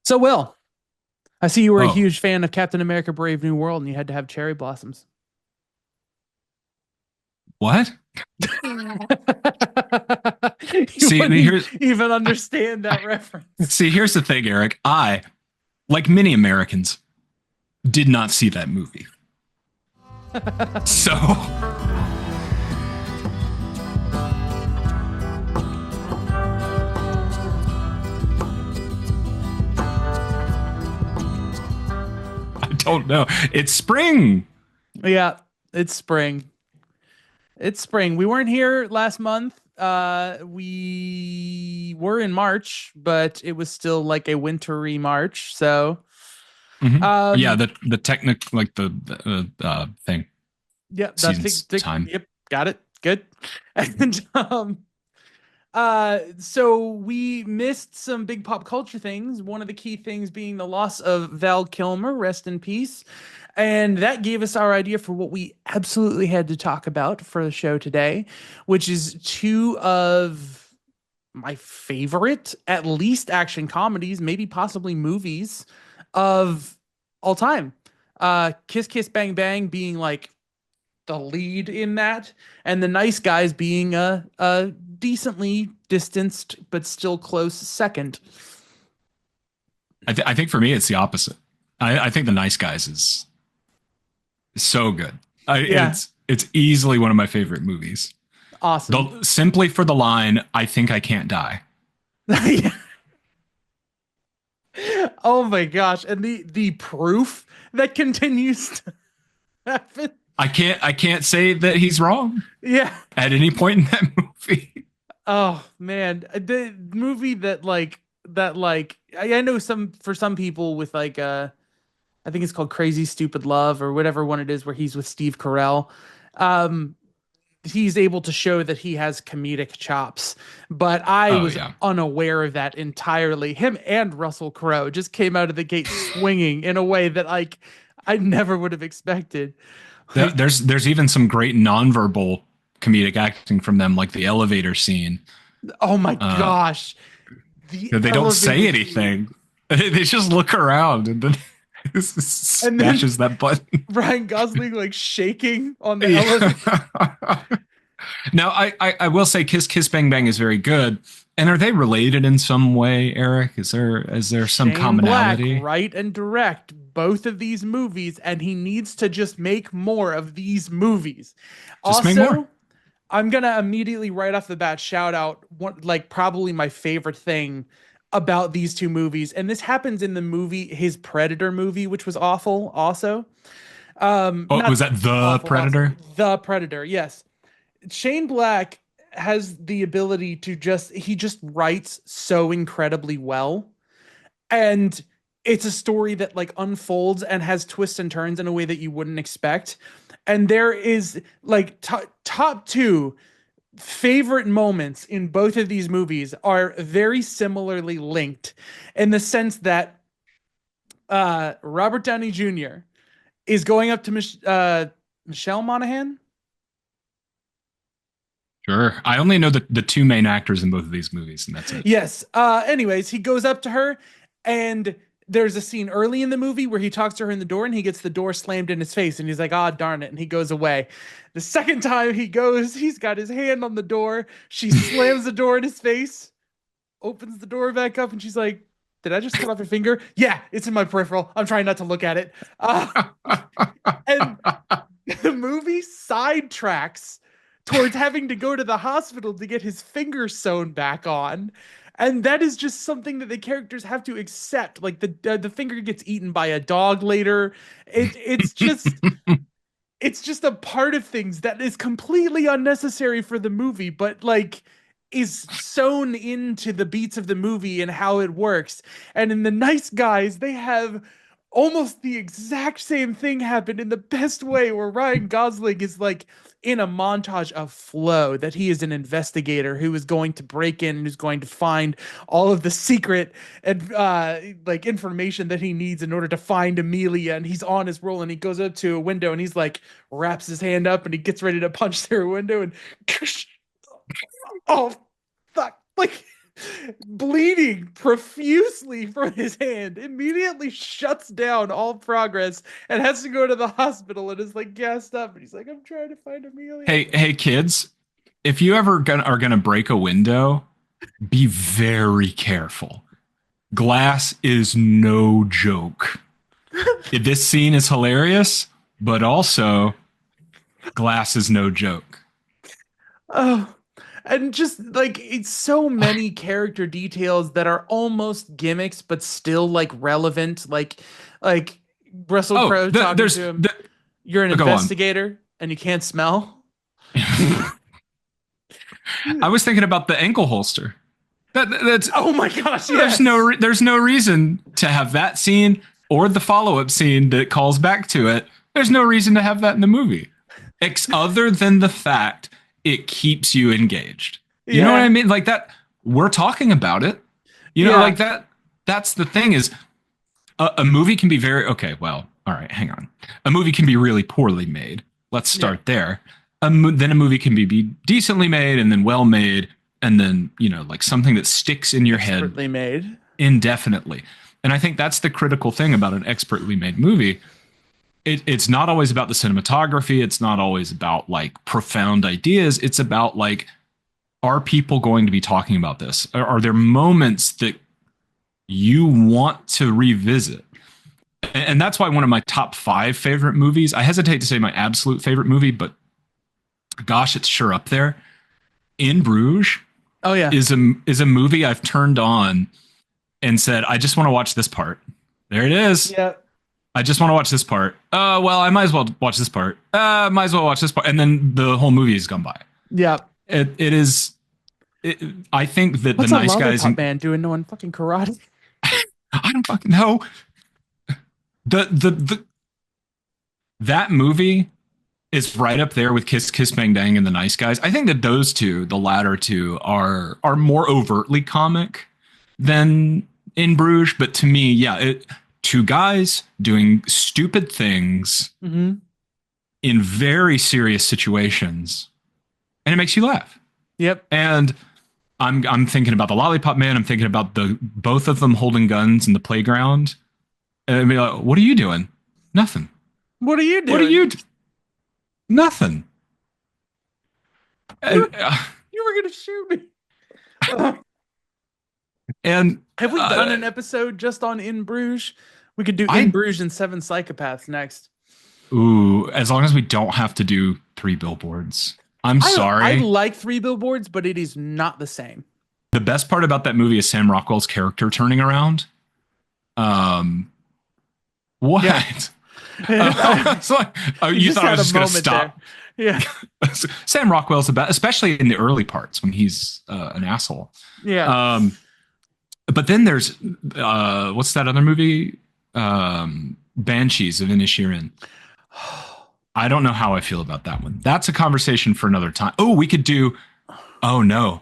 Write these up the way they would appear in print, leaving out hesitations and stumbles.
So, Will, I see you were a Oh, huge fan of Captain America: Brave New World, and you had to have cherry blossoms. what? You See, wouldn't here's even understand that reference. here's the thing, Eric. I, like many Americans, did not see that movie. So I don't know. It's spring. Yeah, it's spring. It's spring. We weren't here last month. We were in March, but it was still like a wintry March. So, Yeah, um, the technic like the thing yeah, that seasons time. yep, got it. Good. And so we missed some big pop culture things. One of the key things being the loss of Val Kilmer, rest in peace. And that gave us our idea for what we absolutely had to talk about for the show today, which is two of my favorite, at least action comedies, maybe possibly movies of all time. Kiss Kiss Bang Bang being like the lead in that, and the Nice Guys being a decently distanced but still close second. I think for me it's the opposite. I think The Nice Guys is so good. Yeah, It's easily one of my favorite movies. awesome. Simply for the line, "I think I can't die." Yeah. Oh my gosh, and the proof that continues to happen. I can't say that he's wrong Yeah. at any point in that movie. Oh man, the movie that I know some for some people with I think it's called Crazy Stupid Love or whatever one it is where he's with Steve Carell. Um, he's able to show that he has comedic chops, but I Oh was yeah. unaware of that entirely. Him and Russell Crowe just came out of the gate swinging in a way that I never would have expected. Like, There's even some great nonverbal comedic acting from them, like the elevator scene. oh my Uh, gosh, the they don't say elevator scene, anything; they just look around and then and then smashes that button. Ryan Gosling like shaking on the Yeah. elevator. Now, I will say, Kiss Kiss Bang Bang is very good. And are they related in some way, Eric? Is there some Shane Black, commonality? write and direct both of these movies, and he needs to just make more of these movies. Just make more. Also, I'm gonna immediately right off the bat shout out one like probably my favorite thing about these two movies, and this happens in the movie his Predator movie, which was awful. Also, Oh, not was that the awful, awesome. Predator? The Predator, yes. Shane Black has the ability to he just writes so incredibly well, and it's a story that like unfolds and has twists and turns in a way that you wouldn't expect. And there is like top two favorite moments in both of these movies are very similarly linked in the sense that Robert Downey Jr. is going up to Michelle Monaghan. Sure. I only know the two main actors in both of these movies, and that's it. Yes. Anyways, he goes up to her, and there's a scene early in the movie where he talks to her in the door and he gets the door slammed in his face and he's like, ah, darn it. And he goes away. The second time he goes, he's got his hand on the door. She slams the door in his face, opens the door back up, and she's like, did I just cut off your finger? Yeah, it's in my peripheral. I'm trying not to look at it. And the movie sidetracks towards having to go to the hospital to get his finger sewn back on. And that is just something that the characters have to accept. Like the finger gets eaten by a dog later. It's just a part of things that is completely unnecessary for the movie, but like is sewn into the beats of the movie and how it works. And in The Nice Guys, they have almost the exact same thing happen in the best way, where Ryan Gosling is like in a montage of flow that he is an investigator who is going to break in and who's going to find all of the secret and like information that he needs in order to find Amelia. And he's on his roll and he goes up to a window and he's like wraps his hand up and he gets ready to punch through a window and oh fuck, like bleeding profusely from his hand, immediately shuts down all progress and has to go to the hospital and is like gassed up. And he's like, I'm trying to find Amelia. Hey, kids, if you ever are gonna break a window, be very careful. Glass is no joke. This scene is hilarious, but also glass is no joke. Oh, and just like it's so many character details that are almost gimmicks, but still like relevant. Like Russell Oh, Crowe talking to there's him. You're an go on. investigator and you can't smell. I was thinking about the ankle holster. That's Oh my gosh, yes. there's no reason to have that scene or the follow up scene that calls back to it. There's no reason to have that in the movie, other than the fact it keeps you engaged. You know what I Yeah. mean? Like that. We're talking about it. You know, Yeah. like that. That's the thing is a movie can be very okay. Well, all right, hang on. A movie can be really poorly made. Let's Yeah. start there. Then a movie can be decently made and then well made and then like something that sticks in your head Expertly made. indefinitely. And I think that's the critical thing about an expertly made movie. It's not always about the cinematography. It's not always about like profound ideas. It's about like, are people going to be talking about this? Are there moments that you want to revisit? And that's why one of my top 5 favorite movies, I hesitate to say my absolute favorite movie, but gosh, it's sure up there. In Bruges Oh yeah. is a movie I've turned on and said, I just want to watch this part. There it is. Yeah. I just want to watch this part. Well, I might as well watch this part. Might as well watch this part. And then the whole movie has gone by. Yeah. It is. I think that the What's a nice guys. lollipop man doing knowing fucking karate? I don't fucking know. The that movie is right up there with Kiss Kiss Bang Bang and the Nice Guys. I think that those two, the latter two, are more overtly comic than In Bruges. But to me, yeah, two guys doing stupid things Mm-hmm. in very serious situations, and it makes you laugh. Yep. And I'm thinking about the Lollipop Man. I'm thinking about the both of them holding guns in the playground. And I'd be like, "What are you doing? Nothing. What are you What are doing? Nothing." You And were, you were gonna shoot me. Uh, and have we done an episode just on In Bruges? We could do In I Bruges and Seven Psychopaths next. ooh, as long as we don't have to do 3 billboards. I'm I sorry. like Three Billboards, but it is not the same. The best part about that movie is Sam Rockwell's character turning around. What? Yeah. It's like, oh, You you just thought I had was a just going to moment there. stop? Yeah. Sam Rockwell's the best, especially in the early parts when he's an asshole. Yeah. But then there's what's that other movie? Banshees of Inisherin. I don't know how I feel about that one. That's a conversation for another time. Oh, we could do. Oh no,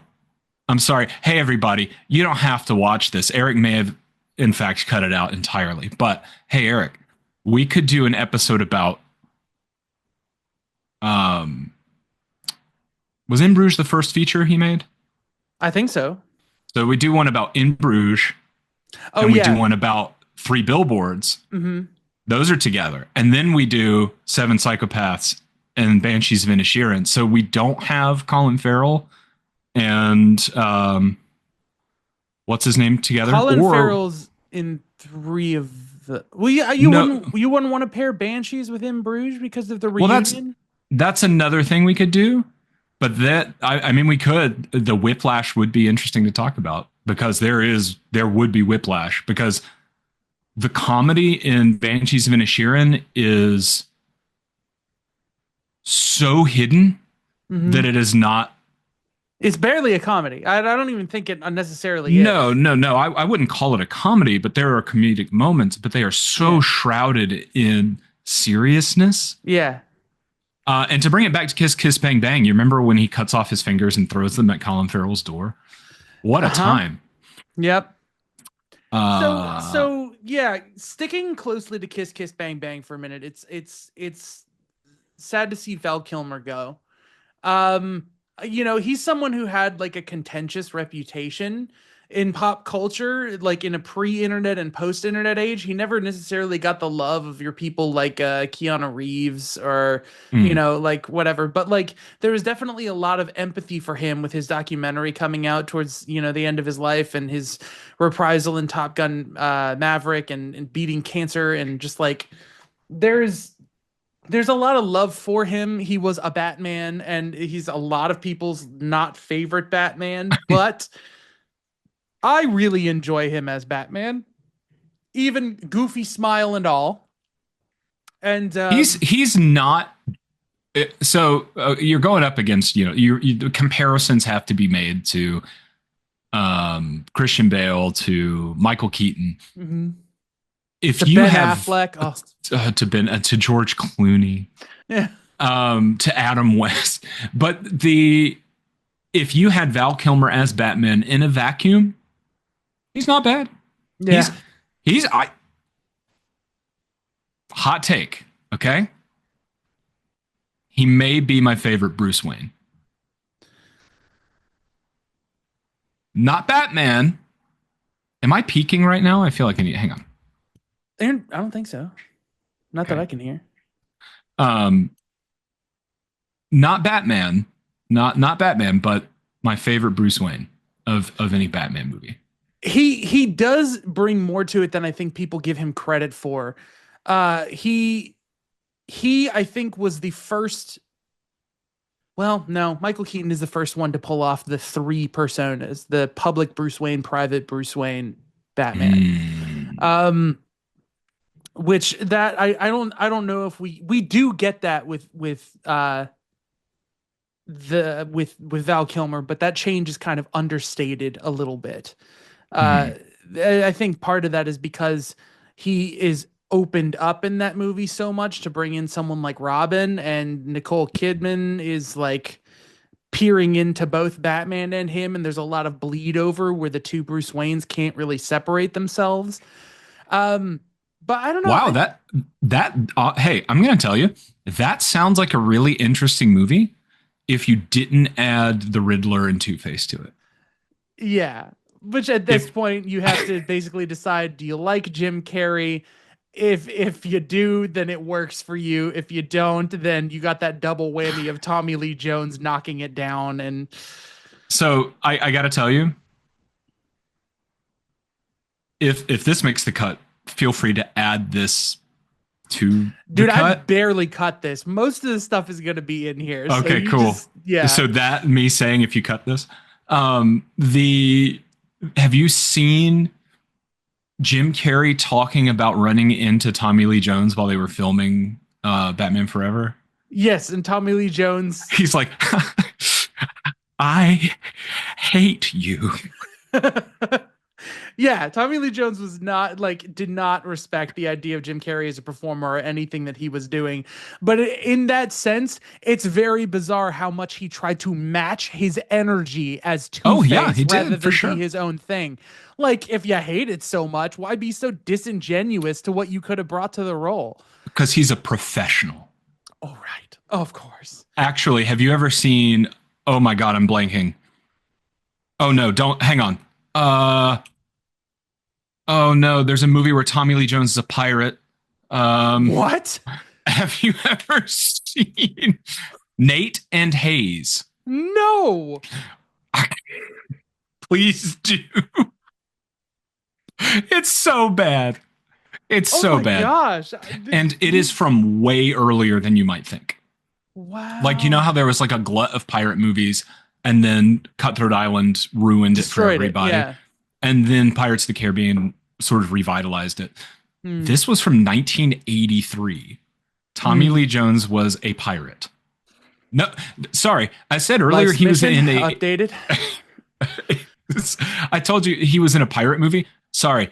I'm sorry. Hey everybody, you don't have to watch this. Eric may have, in fact, cut it out entirely. But hey, Eric, we could do an episode about. Um, was In Bruges the first feature he made? I think so. So we do one about In Bruges, Oh and we do yeah. one about 3 billboards. Mm-hmm. Those are together. And then we do Seven Psychopaths and Banshees of Inisherin. So we don't have Colin Farrell and what's his name together? Colin Or Farrell's in 3 of the. Well, yeah, no. you wouldn't want to pair Banshees with In Bruges because of the Well, reunion. that's another thing we could do. But I mean, we could. The whiplash would be interesting to talk about because there would be whiplash because the comedy in Banshees of Inisherin is so hidden Mm-hmm. that it is not. It's barely a comedy. I don't even think it unnecessarily No, is. no, no. I wouldn't call it a comedy, but there are comedic moments, but they are so Yeah. shrouded in seriousness. Yeah. And to bring it back to Kiss Kiss Bang Bang, you remember when he cuts off his fingers and throws them at Colin Farrell's door? What a Uh-huh. time. Yep. So Uh, so yeah, sticking closely to Kiss Kiss Bang Bang for a minute. It's sad to see Val Kilmer go. Um he's someone who had like a contentious reputation in pop culture, like in a pre-internet and post-internet age. He never necessarily got the love of your people like Keanu Reeves or, Mm, like whatever. But like there was definitely a lot of empathy for him with his documentary coming out towards, the end of his life and his reprisal in Top Gun Maverick and beating cancer and just like there's there's a lot of love for him. He was a Batman, and he's a lot of people's not favorite Batman, but I really enjoy him as Batman, even goofy smile and all. And he's not. So you're going up against, the comparisons have to be made to Christian Bale, to Michael Keaton. mhm. To If you Ben have Affleck, oh to George Clooney, yeah, to Adam West, but if you had Val Kilmer as Batman in a vacuum, he's not bad. He's yeah. he's I hot take, okay? He may be my favorite Bruce Wayne. Not Batman. Am I peaking right now? I feel like I need hang on. And I don't think so. Not that Okay. I can hear. Um not Batman. Not Batman, but my favorite Bruce Wayne of any Batman movie. He does bring more to it than I think people give him credit for. He I think was the first. Well, no, Michael Keaton is the first one to pull off the three personas: the public Bruce Wayne, private Bruce Wayne, Batman. Mm. Um, which that I don't know if we do get that with Val Kilmer, but that change is kind of understated a little bit. Uh, Mm. I think part of that is because he is opened up in that movie so much to bring in someone like Robin, and Nicole Kidman is like peering into both Batman and him, and there's a lot of bleed over where the two Bruce Waynes can't really separate themselves. Um, but I don't know. Wow, that hey, I'm going to tell you, that sounds like a really interesting movie if you didn't add the Riddler and Two-Face to it. Yeah, which at this If point you have to basically decide: do you like Jim Carrey? If you do, then it works for you. If you don't, then you got that double whammy of Tommy Lee Jones knocking it down. And so I got to tell you, if this makes the cut, feel free to add this to the dude, I cut. barely cut this. Most of the stuff is gonna be in here. So Okay, you cool. just yeah. So that me saying if you cut this, the have you seen Jim Carrey talking about running into Tommy Lee Jones while they were filming Batman Forever? Yes, and Tommy Lee Jones. He's like, I hate you. Yeah, Tommy Lee Jones was not like did not respect the idea of Jim Carrey as a performer or anything that he was doing. But in that sense, it's very bizarre how much he tried to match his energy as Oh yeah, Two-Face he rather did for than be sure. his own thing. Like if you hate it so much, why be so disingenuous to what you could have brought to the role? Because he's a professional. Oh right. Of course. Actually, have you ever seen? Oh my God, I'm blanking. Oh no, don't hang on. Oh no, there's a movie where Tommy Lee Jones is a pirate. Um, What? have you ever seen Nate and Hayes? No. Please do. It's so bad. It's Oh so my bad. gosh. And it is These from way earlier than you might think. Like, you know how wow. there was like a glut of pirate movies and then Cutthroat Island ruined it for Destroyed it. everybody. Yeah. And then Pirates of the Caribbean sort of revitalized it. Hmm. This was from 1983. Tommy Hmm. Lee Jones was a pirate. No, sorry. I said earlier Life's he was mission in a. updated. I told you he was in a pirate movie. Sorry.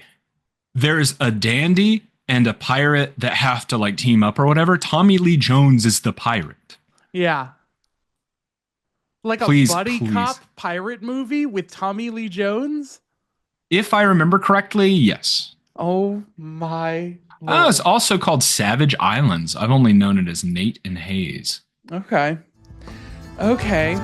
There's a dandy and a pirate that have to like team up or whatever. Tommy Lee Jones is the pirate. Yeah. Like a Please, buddy please. cop pirate movie with Tommy Lee Jones? If I remember correctly, yes. Oh my Oh, it's Lord. also called Savage Islands. I've only known it as Nate and Hayes. Okay. Okay.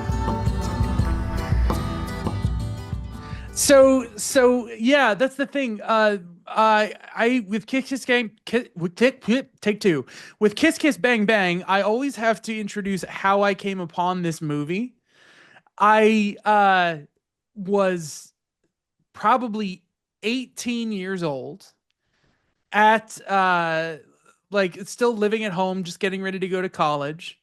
So yeah, that's the thing. I with Kiss Kiss Gang, with take two with Kiss Kiss Bang Bang. I always have to introduce how I came upon this movie. I was probably 18 years old at like still living at home, just getting ready to go to college.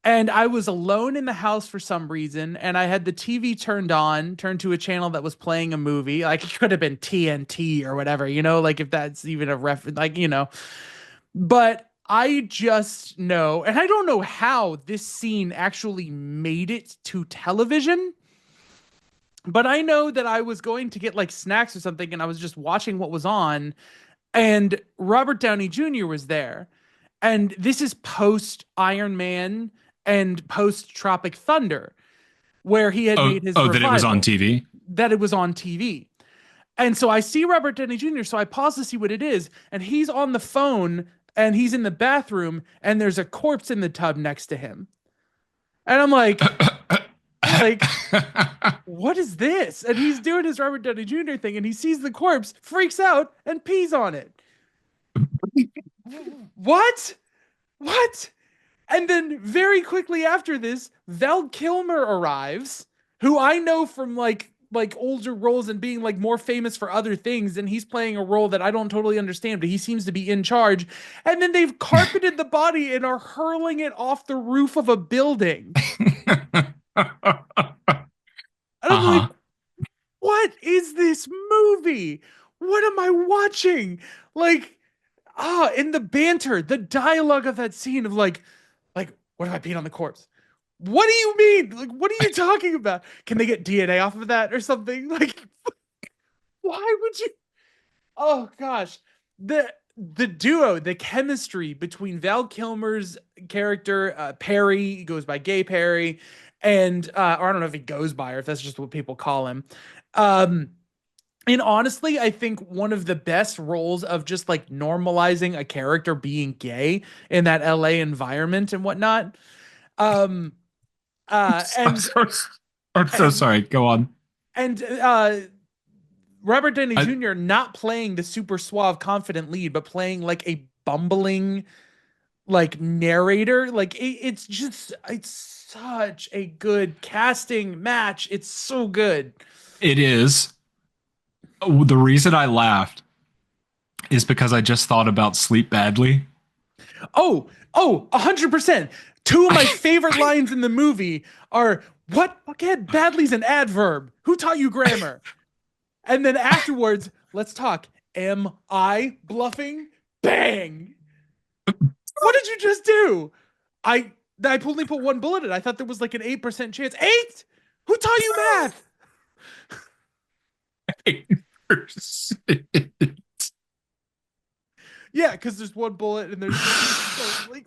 And I was alone in the house for some reason, and I had the TV turned to a channel that was playing a movie. Like it could have been TNT or whatever, like if that's even a reference, But I just know, and I don't know how this scene actually made it to television, but I know that I was going to get like snacks or something, and I was just watching what was on, and Robert Downey Jr. was there. And this is post Iron Man and post Tropic Thunder, where he had Oh, made his oh, that it was on revival, TV. that it was on TV. And so I see Robert Downey Jr., so I pause to see what it is. And he's on the phone and he's in the bathroom and there's a corpse in the tub next to him. And I'm like, what is this? And he's doing his Robert Downey Jr. thing and he sees the corpse, freaks out, and pees on it. What? What? And then very quickly after this, Val Kilmer arrives, who I know from like older roles and being like more famous for other things, and he's playing a role that I don't totally understand, but he seems to be in charge. And then they've carpeted the body and are hurling it off the roof of a building. And I'm like, Uh-huh. what is this movie? What am I watching? Like, in the banter, the dialogue of that scene of like, what if I peed on the corpse? What do you mean? Like, what are you talking about? Can they get DNA off of that or something? Like, why would you? Oh gosh, the duo, the chemistry between Val Kilmer's character Perry, he goes by Gay Perry, and or I don't know if he goes by or if that's just what people call him. Um, and honestly, I think one of the best roles of just like normalizing a character being gay in that LA environment and whatnot. Um, uh, I'm and so, I'm so and sorry. Go on. and Robert Downey I, Jr. not playing the super suave, confident lead, but playing like a bumbling like narrator. Like it's such a good casting match. It's so good. it is. The reason I laughed is because I just thought about Sleep Badly. Oh, 100%. Two of my favorite lines in the movie are, "What? Fuckhead, badly's an adverb. Who taught you grammar?" And then afterwards, let's talk. Am I bluffing? Bang! What did you just do? I only put one bullet in. I thought there was like an 8% chance. Eight? Who taught you math? Yeah, because there's one bullet and there's so, like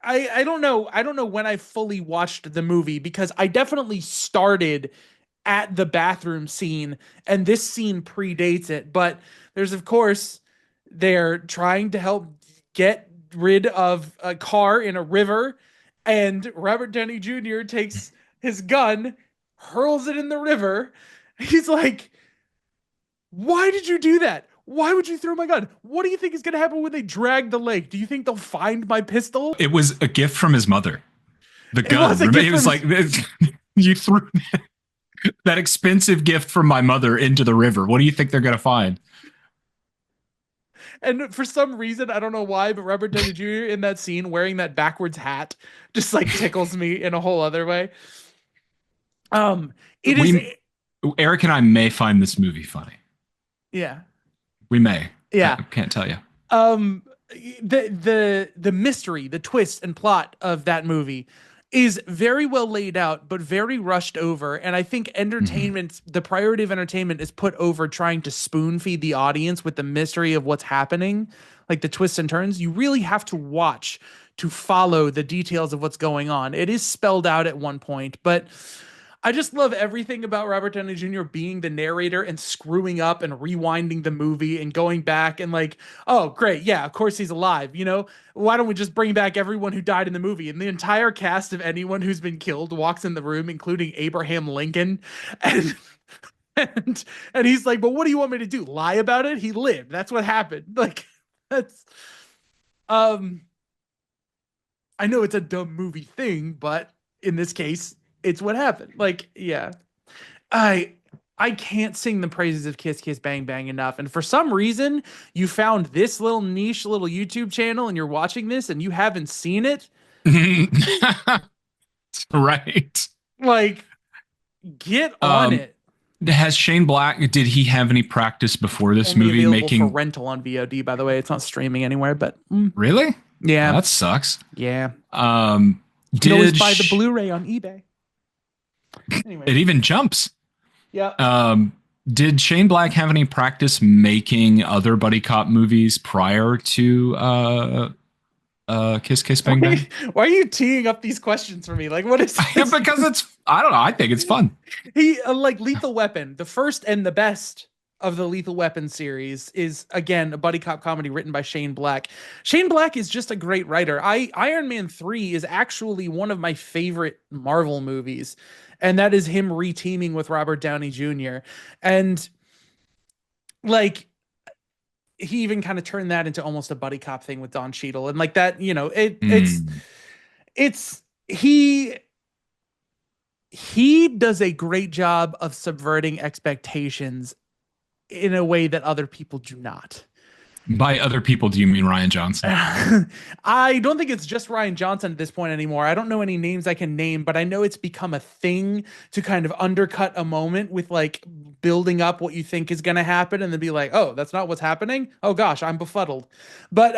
I don't know when I fully watched the movie because I definitely started at the bathroom scene and this scene predates it, but there's of course they're trying to help get rid of a car in a river and Robert Downey Jr. takes his gun, hurls it in the river. He's like, "Why did you do that? Why would you throw my gun? What do you think is going to happen when they drag the lake? Do you think they'll find my pistol?" It was a gift from his mother. The It was gun. a gift It from was his. like you threw that expensive gift from my mother into the river. What do you think they're going to find? And for some reason, I don't know why, but Robert Downey Jr. in that scene wearing that backwards hat just like tickles me in a whole other way. Um, it is, We, Eric and I may find this movie funny. yeah, We may. I yeah. can't tell you. um the mystery, the twist and plot of that movie is very well laid out but very rushed over, and I think Mhm. entertainment, the priority of entertainment is put over trying to spoon feed the audience with the mystery of what's happening, like the twists and turns. You really have to watch to follow the details of what's going on. It is spelled out at one point, but I just love everything about Robert Downey Jr. being the narrator and screwing up and rewinding the movie and going back and like, oh, great. Yeah, of course he's alive. You know, why don't we just bring back everyone who died in the movie? And the entire cast of anyone who's been killed walks in the room, including Abraham Lincoln. And and and he's like, but what do you want me to do? Lie about it? He lived. That's what happened. Like that's um I know it's a dumb movie thing, but in this case, it's what happened. Like, yeah. I I can't sing the praises of Kiss Kiss Bang Bang enough. And for some reason, you found this little niche little YouTube channel and you're watching this and you haven't seen it. Right. Like, get on Um, it. has Shane Black, did he have any practice before this Only movie available for making? rental on VOD, by the way. It's not streaming anywhere, but Really? Oh, yeah. that sucks. Yeah. Um, You can always did buy the sh- Blu-ray on eBay. it Anyways. even jumps? Yeah. Um, did Shane Black have any practice making other buddy cop movies prior to Kiss Kiss Bang Bang? Why are you teeing up these questions for me? Like, what is this? Because it's, I don't know. I think it's fun. He like Lethal Weapon, the first and the best of the Lethal Weapon series is again a buddy cop comedy written by Shane Black. Shane Black is just a great writer. Iron Man 3 is actually one of my favorite Marvel movies, and that is him reteaming with Robert Downey Jr. And like he even kind of turned that into almost a buddy cop thing with Don Cheadle and like that, you know, Mm. it's he does a great job of subverting expectations in a way that other people do not. By other people, do you mean Ryan Johnson? I don't think it's just Ryan Johnson at this point anymore. I don't know any names I can name, but I know it's become a thing to kind of undercut a moment with like building up what you think is going to happen and then be like, "Oh, that's not what's happening." Oh gosh, I'm befuddled. But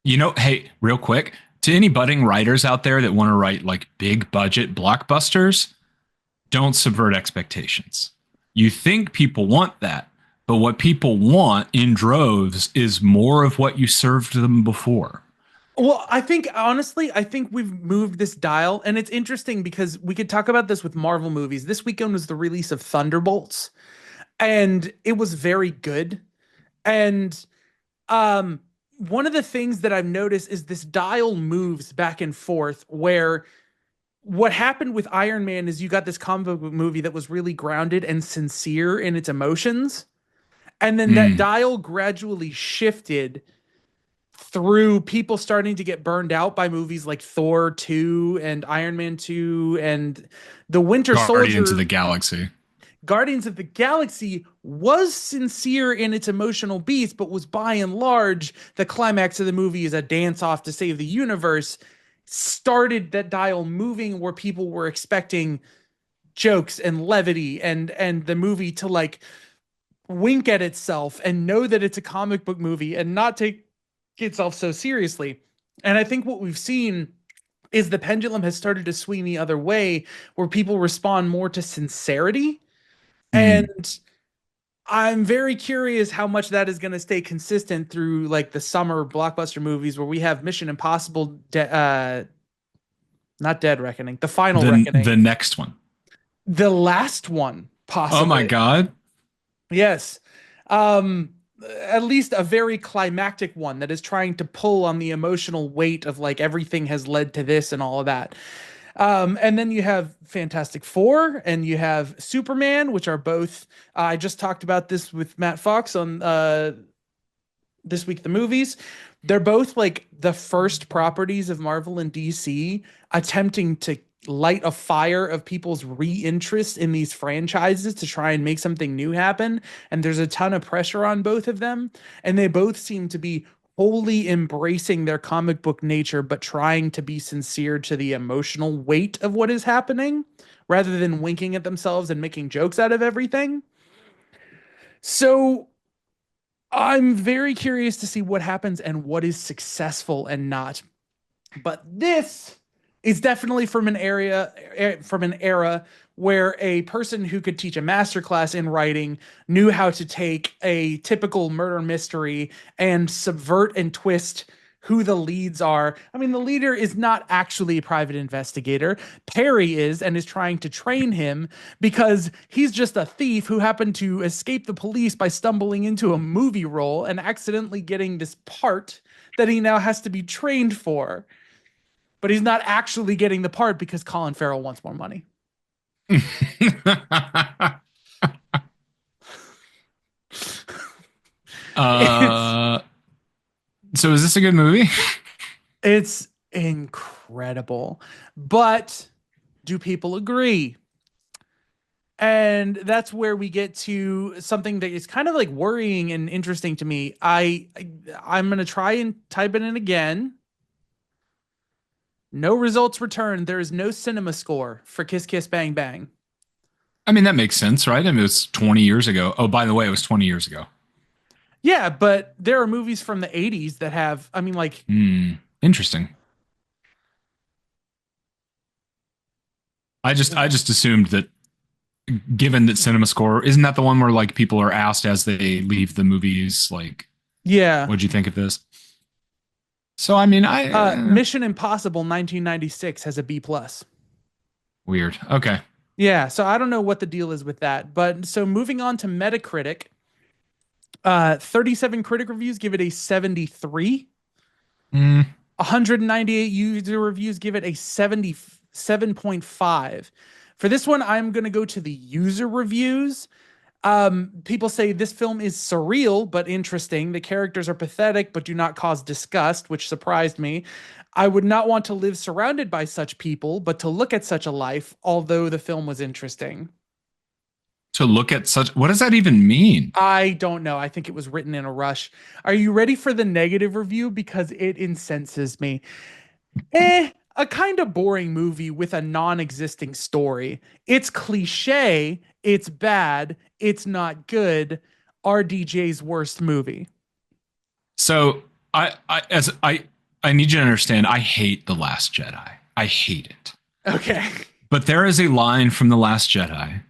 You know, hey, real quick, to any budding writers out there that want to write like big budget blockbusters, don't subvert expectations. You think people want that, but what people want in droves is more of what you served them before. well, I think honestly, I think we've moved this dial, and it's interesting because we could talk about this with Marvel movies. This weekend was the release of Thunderbolts, and it was very good. And um, one of the things that I've noticed is this dial moves back and forth. Where what happened with Iron Man is you got this comic book movie that was really grounded and sincere in its emotions, and then that Mm. dial gradually shifted through people starting to get burned out by movies like Thor 2 and Iron Man 2 and The Winter Guardians of Soldier. the Galaxy. Guardians of the Galaxy was sincere in its emotional beats, but was by and large the climax of the movie is a dance off to save the universe. Started that dial moving where people were expecting jokes and levity and the movie to like wink at itself and know that it's a comic book movie and not take itself so seriously. And I think what we've seen is the pendulum has started to swing the other way where people respond more to sincerity. Mm. And I'm very curious how much that is going to stay consistent through like the summer blockbuster movies where we have Mission Impossible, not Dead Reckoning, the Final Reckoning, The next one. the last one, Oh my possibly. God. Yes. Um, at least a very climactic one that is trying to pull on the emotional weight of like everything has led to this and all of that. And then you have Fantastic Four and you have Superman, which are both. I just talked about this with Matt Fox on This Week the Movies. They're both like the first properties of Marvel and DC attempting to light a fire of people's re-interest in these franchises to try and make something new happen. And there's a ton of pressure on both of them. And they both seem to be wholly embracing their comic book nature, but trying to be sincere to the emotional weight of what is happening rather than winking at themselves and making jokes out of everything. So I'm very curious to see what happens and what is successful and not. But this is definitely from an era where a person who could teach a masterclass in writing knew how to take a typical murder mystery and subvert and twist who the leads are. I mean, the leader is not actually a private investigator. Perry is and is trying to train him because he's just a thief who happened to escape the police by stumbling into a movie role and accidentally getting this part that he now has to be trained for. But he's not actually getting the part because Colin Farrell wants more money. It's uh, so is this a good movie? it's incredible. But do people agree? And that's where we get to something that is kind of like worrying and interesting to me. I'm gonna try and type it in again. No results returned. There is no cinema score for Kiss Kiss Bang Bang. I mean, that makes sense, right? I mean, it was 20 years ago. Oh, by the way, it was 20 years ago. Yeah, but there are movies from the 80s that have, I mean, like, Hmm. Interesting. I just assumed that given that cinema score isn't that the one where like people are asked as they leave the movies like yeah. what'd you think of this? So I mean, Mission Impossible 1996 has a B plus. weird. Okay. Yeah, so I don't know what the deal is with that. But so moving on to Metacritic, 37 critic reviews give it a 73. Mm. 198 user reviews give it a 77.5. For this one, I'm going to go to the user reviews. People say this film is surreal but interesting. The characters are pathetic but do not cause disgust, which surprised me. I would not want to live surrounded by such people, but to look at such a life, although the film was interesting. To look at such what does that even mean? I don't know. I think it was written in a rush. Are you ready for the negative review? Because it incenses me. A kind of boring movie with a non-existing story. It's cliche, it's bad, it's not good. RDJ's worst movie. So I need you to understand I hate The Last Jedi. I hate it. Okay. But there is a line from The Last Jedi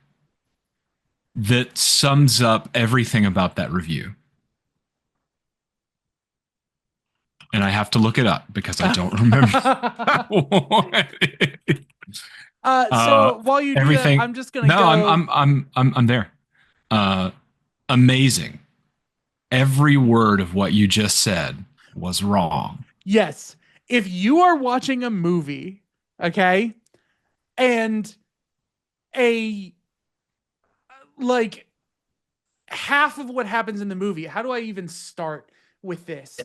that sums up everything about that review. And I have to look it up because I don't remember what it is. So while you do that, Everything. I'm just gonna No, go. I'm there. Uh, amazing. Every word of what you just said was wrong. Yes, if you are watching a movie, okay, and a like half of what happens in the movie, how do I even start with this?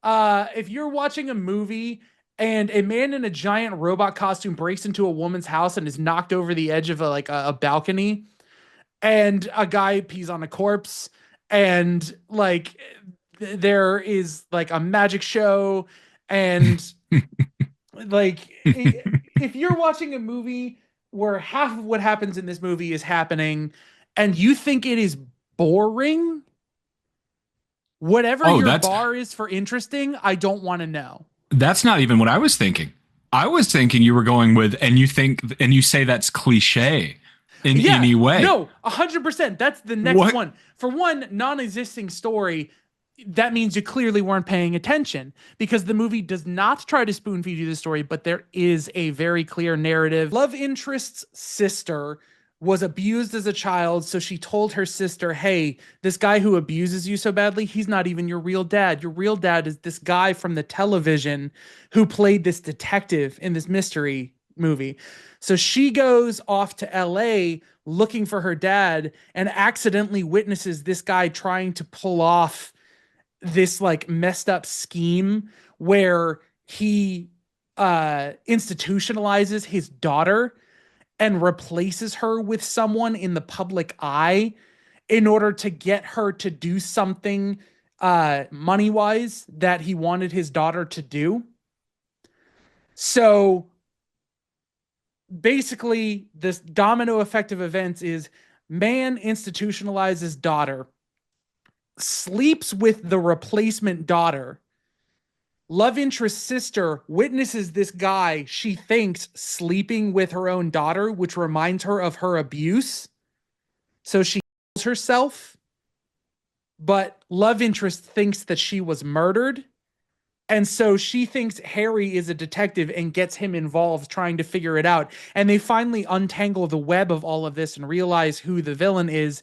If you're watching a movie and a man in a giant robot costume breaks into a woman's house and is knocked over the edge of a balcony, and a guy pees on a corpse, and like there is like a magic show, and like if you're watching a movie where half of what happens in this movie is happening and you think it is boring, whatever Oh, your that's bar is for interesting, I don't want to know. that's not even what I was thinking. I was thinking you were going with, and you think, and you say that's cliche in Yeah, any way. no, 100%. That's the next What? one. For one, non-existing story, that means you clearly weren't paying attention because the movie does not try to spoon feed you the story, but there is a very clear narrative. Love interest's sister was abused as a child, so she told her sister, hey, this guy who abuses you so badly, he's not even your real dad. Your real dad is this guy from the television who played this detective in this mystery movie. So she goes off to LA looking for her dad and accidentally witnesses this guy trying to pull off this like messed up scheme where he institutionalizes his daughter and replaces her with someone in the public eye in order to get her to do something money wise that he wanted his daughter to do. So basically, this domino effect of events is man institutionalizes daughter, sleeps with the replacement daughter. Love interest sister witnesses this guy she thinks sleeping with her own daughter, which reminds her of her abuse. So she kills herself. But love interest thinks that she was murdered. And so she thinks Harry is a detective and gets him involved trying to figure it out. And they finally untangle the web of all of this and realize who the villain is.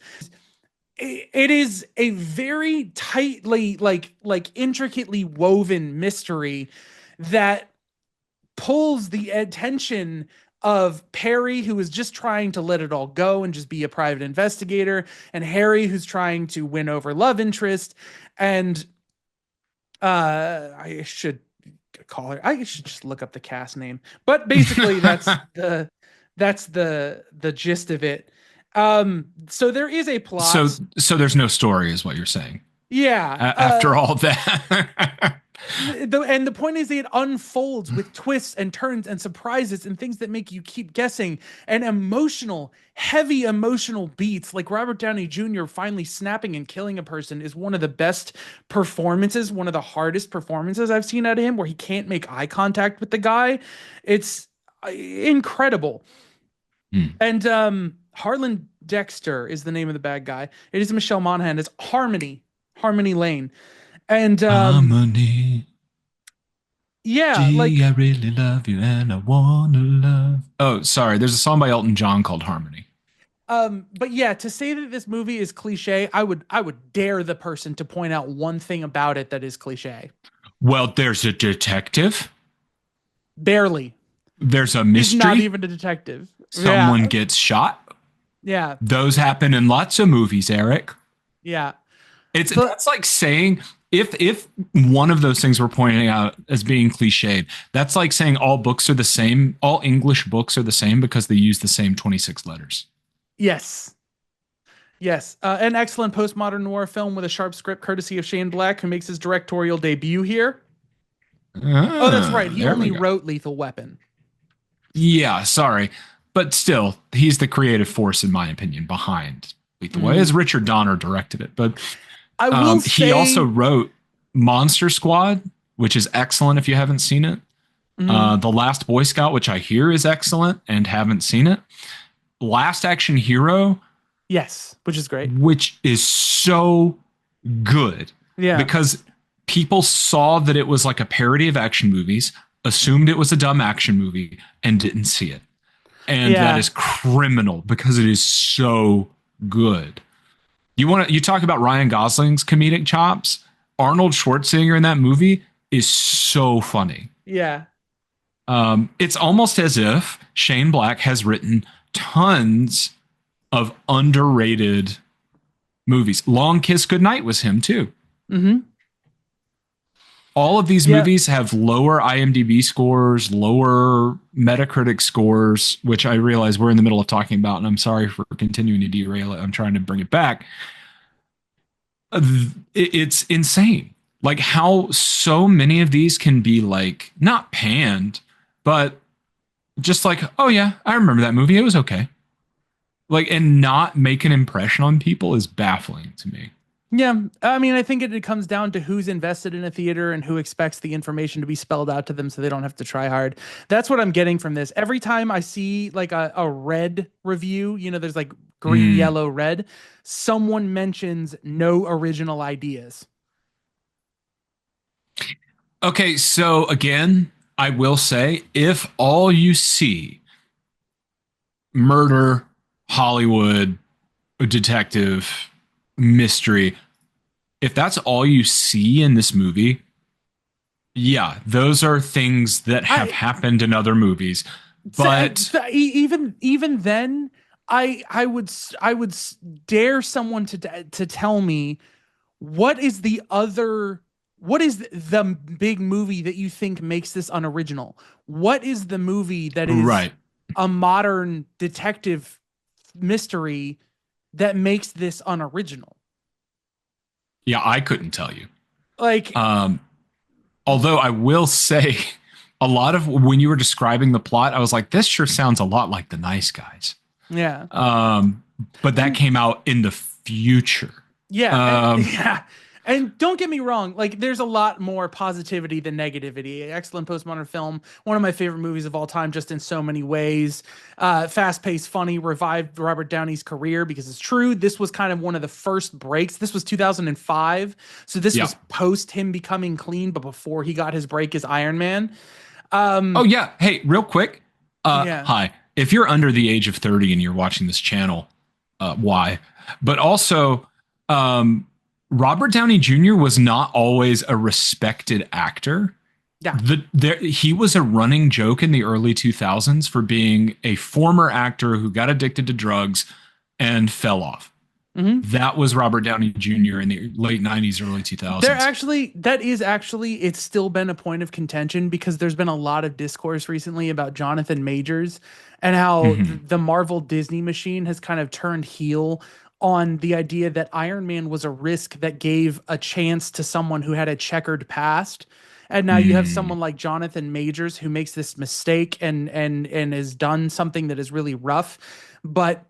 It is a very tightly, like intricately woven mystery that pulls the attention of Perry, who is just trying to let it all go and just be a private investigator, and Harry, who's trying to win over love interest. And I should call her. I should just look up the cast name. But basically, that's the gist of it. So there is a So plot. so there's no story, is what you're saying. Yeah. After all that. And the point is, it unfolds with twists and turns and surprises and things that make you keep guessing, and emotional, heavy emotional beats like Robert Downey Jr. finally snapping and killing a person is one of the best performances, one of the hardest performances I've seen out of him, where he can't make eye contact with the guy. It's incredible. Hmm. And Harlan Dexter is the name of the bad guy. It is Michelle Monaghan. It's Harmony Lane. And Harmony. yeah, Gee, I like really love you and I wanna love. Oh, sorry. There's a song by Elton John called Harmony. but yeah, to say that this movie is cliche, I would dare the person to point out one thing about it that is cliche. Well, there's a detective. Barely. There's a He's not mystery. even a detective. Someone Yeah. gets shot. Yeah. Those happen in lots of movies, Eric. Yeah. It's The that's like saying if one of those things we're pointing out as being cliched, that's like saying all books are the same, all English books are the same because they use the same 26 letters. yes. Yes. An excellent postmodern noir film with a sharp script courtesy of Shane Black, who makes his directorial debut here. Oh, that's right. He There we only go. wrote Lethal Weapon. Yeah, sorry. But still, he's the creative force, in my opinion, behind Lethal Way. Mhm. As Richard Donner directed it. But I will he also say, wrote Monster Squad, which is excellent if you haven't seen it. mhm, The Last Boy Scout, which I hear is excellent and haven't seen it. Last Action Hero, yes, which is great. which is so good Yeah. because people saw that it was like a parody of action movies, assumed it was a dumb action movie, and didn't see it. And that Yeah. is criminal because it is so good. You talk about Ryan Gosling's comedic chops. Arnold Schwarzenegger in that movie is so funny. Yeah. It's almost as if Shane Black has written tons of underrated movies. Long Kiss Goodnight was him too. Hmm. All of these Yeah. movies have lower IMDb scores, lower Metacritic scores, which I realize we're in the middle of talking about, and I'm sorry for continuing to derail it. I'm trying to bring it back. It's insane. Like how so many of these can be like not panned, but just like, oh yeah, I remember that movie. It was okay. Like, and not make an impression on people is baffling to me. Yeah. I mean, I think it comes down to who's invested in a theater and who expects the information to be spelled out to them so they don't have to try hard. That's what I'm getting from this. Every time I see like a red review, there's like green, Mm. yellow, red, someone mentions no original ideas. Okay, so again, I will say if all you see murder, Hollywood, detective, mystery, if that's all you see in this movie, yeah, those are things that have I happened in other movies. But even then, I would dare someone to tell me what is the big movie that you think makes this unoriginal? What is the movie that is right. a modern detective mystery that makes this unoriginal? Yeah, I couldn't tell you. Like, Um, although I will say a lot of when you were describing the plot, I was like, this sure sounds a lot like The Nice Guys. yeah. Um, but that And came out in the future. yeah, Um, yeah. And don't get me wrong, like there's a lot more positivity than negativity. Excellent postmodern film, one of my favorite movies of all time, just in so many ways. Fast-paced, funny, revived Robert Downey's career because it's true. This was kind of one of the first breaks. This was 2005, so this Yeah. was post him becoming clean, but before he got his break as Iron Man. Oh yeah. Hey, real quick. Yeah, Hi. If you're under the age of 30 and you're watching this channel, why? But also, um, Robert Downey Jr. was not always a respected actor. yeah. He was a running joke in the early 2000s for being a former actor who got addicted to drugs and fell off. Mhm. That was Robert Downey Jr. in the late 90s, early There 2000s. actually, that is actually, it's still been a point of contention because there's been a lot of discourse recently about Jonathan Majors and how Mhm. the Marvel Disney machine has kind of turned heel on the idea that Iron Man was a risk that gave a chance to someone who had a checkered past. And now you have Mm. someone like Jonathan Majors who makes this mistake and has done something that is really rough. But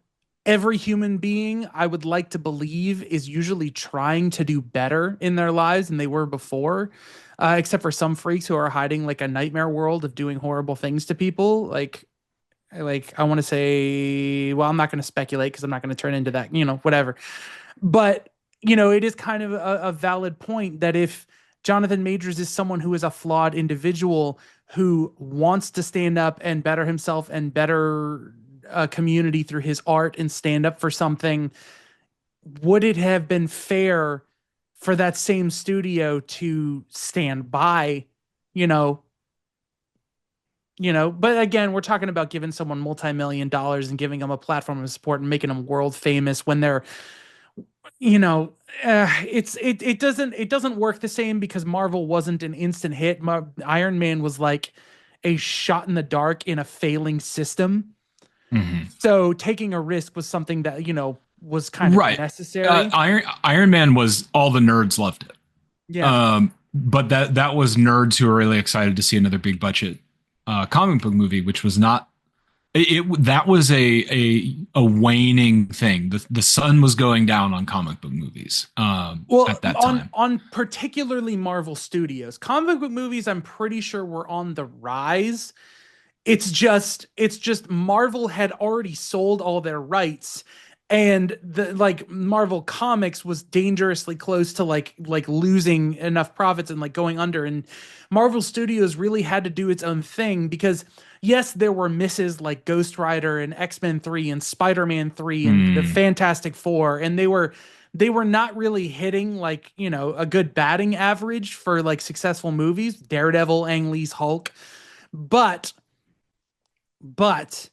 every human being, I would like to believe, is usually trying to do better in their lives than they were before, except for some freaks who are hiding like a nightmare world of doing horrible things to people. Like I want to say, well, I'm not going to speculate because I'm not going to turn into that, whatever. But it is kind of a valid point that if Jonathan Majors is someone who is a flawed individual who wants to stand up and better himself and better a community through his art and stand up for something, would it have been fair for that same studio to stand by, you know, but again, we're talking about giving someone multi-million dollars and giving them a platform of support and making them world famous when they're, you know, it doesn't work the same because Marvel wasn't an instant hit. Iron Man was like a shot in the dark in a failing system. Mhm. So taking a risk was something that, was kind of Right. necessary. Iron Man was all the nerds loved it. Yeah. But that was nerds who were really excited to see another big budget comic book movie, which was not that was a waning thing. The sun was going down on comic book movies Well, at that on time. on particularly Marvel Studios, comic book movies, I'm pretty sure were on the rise. It's just Marvel had already sold all their rights and the like Marvel Comics was dangerously close to like losing enough profits and like going under, and Marvel Studios really had to do its own thing because yes, there were misses like Ghost Rider and X-Men 3 and Spider-Man 3 and the Mm. Fantastic Four, and they were not really hitting like, a good batting average for like successful movies, Daredevil, Ang Lee's Hulk, but but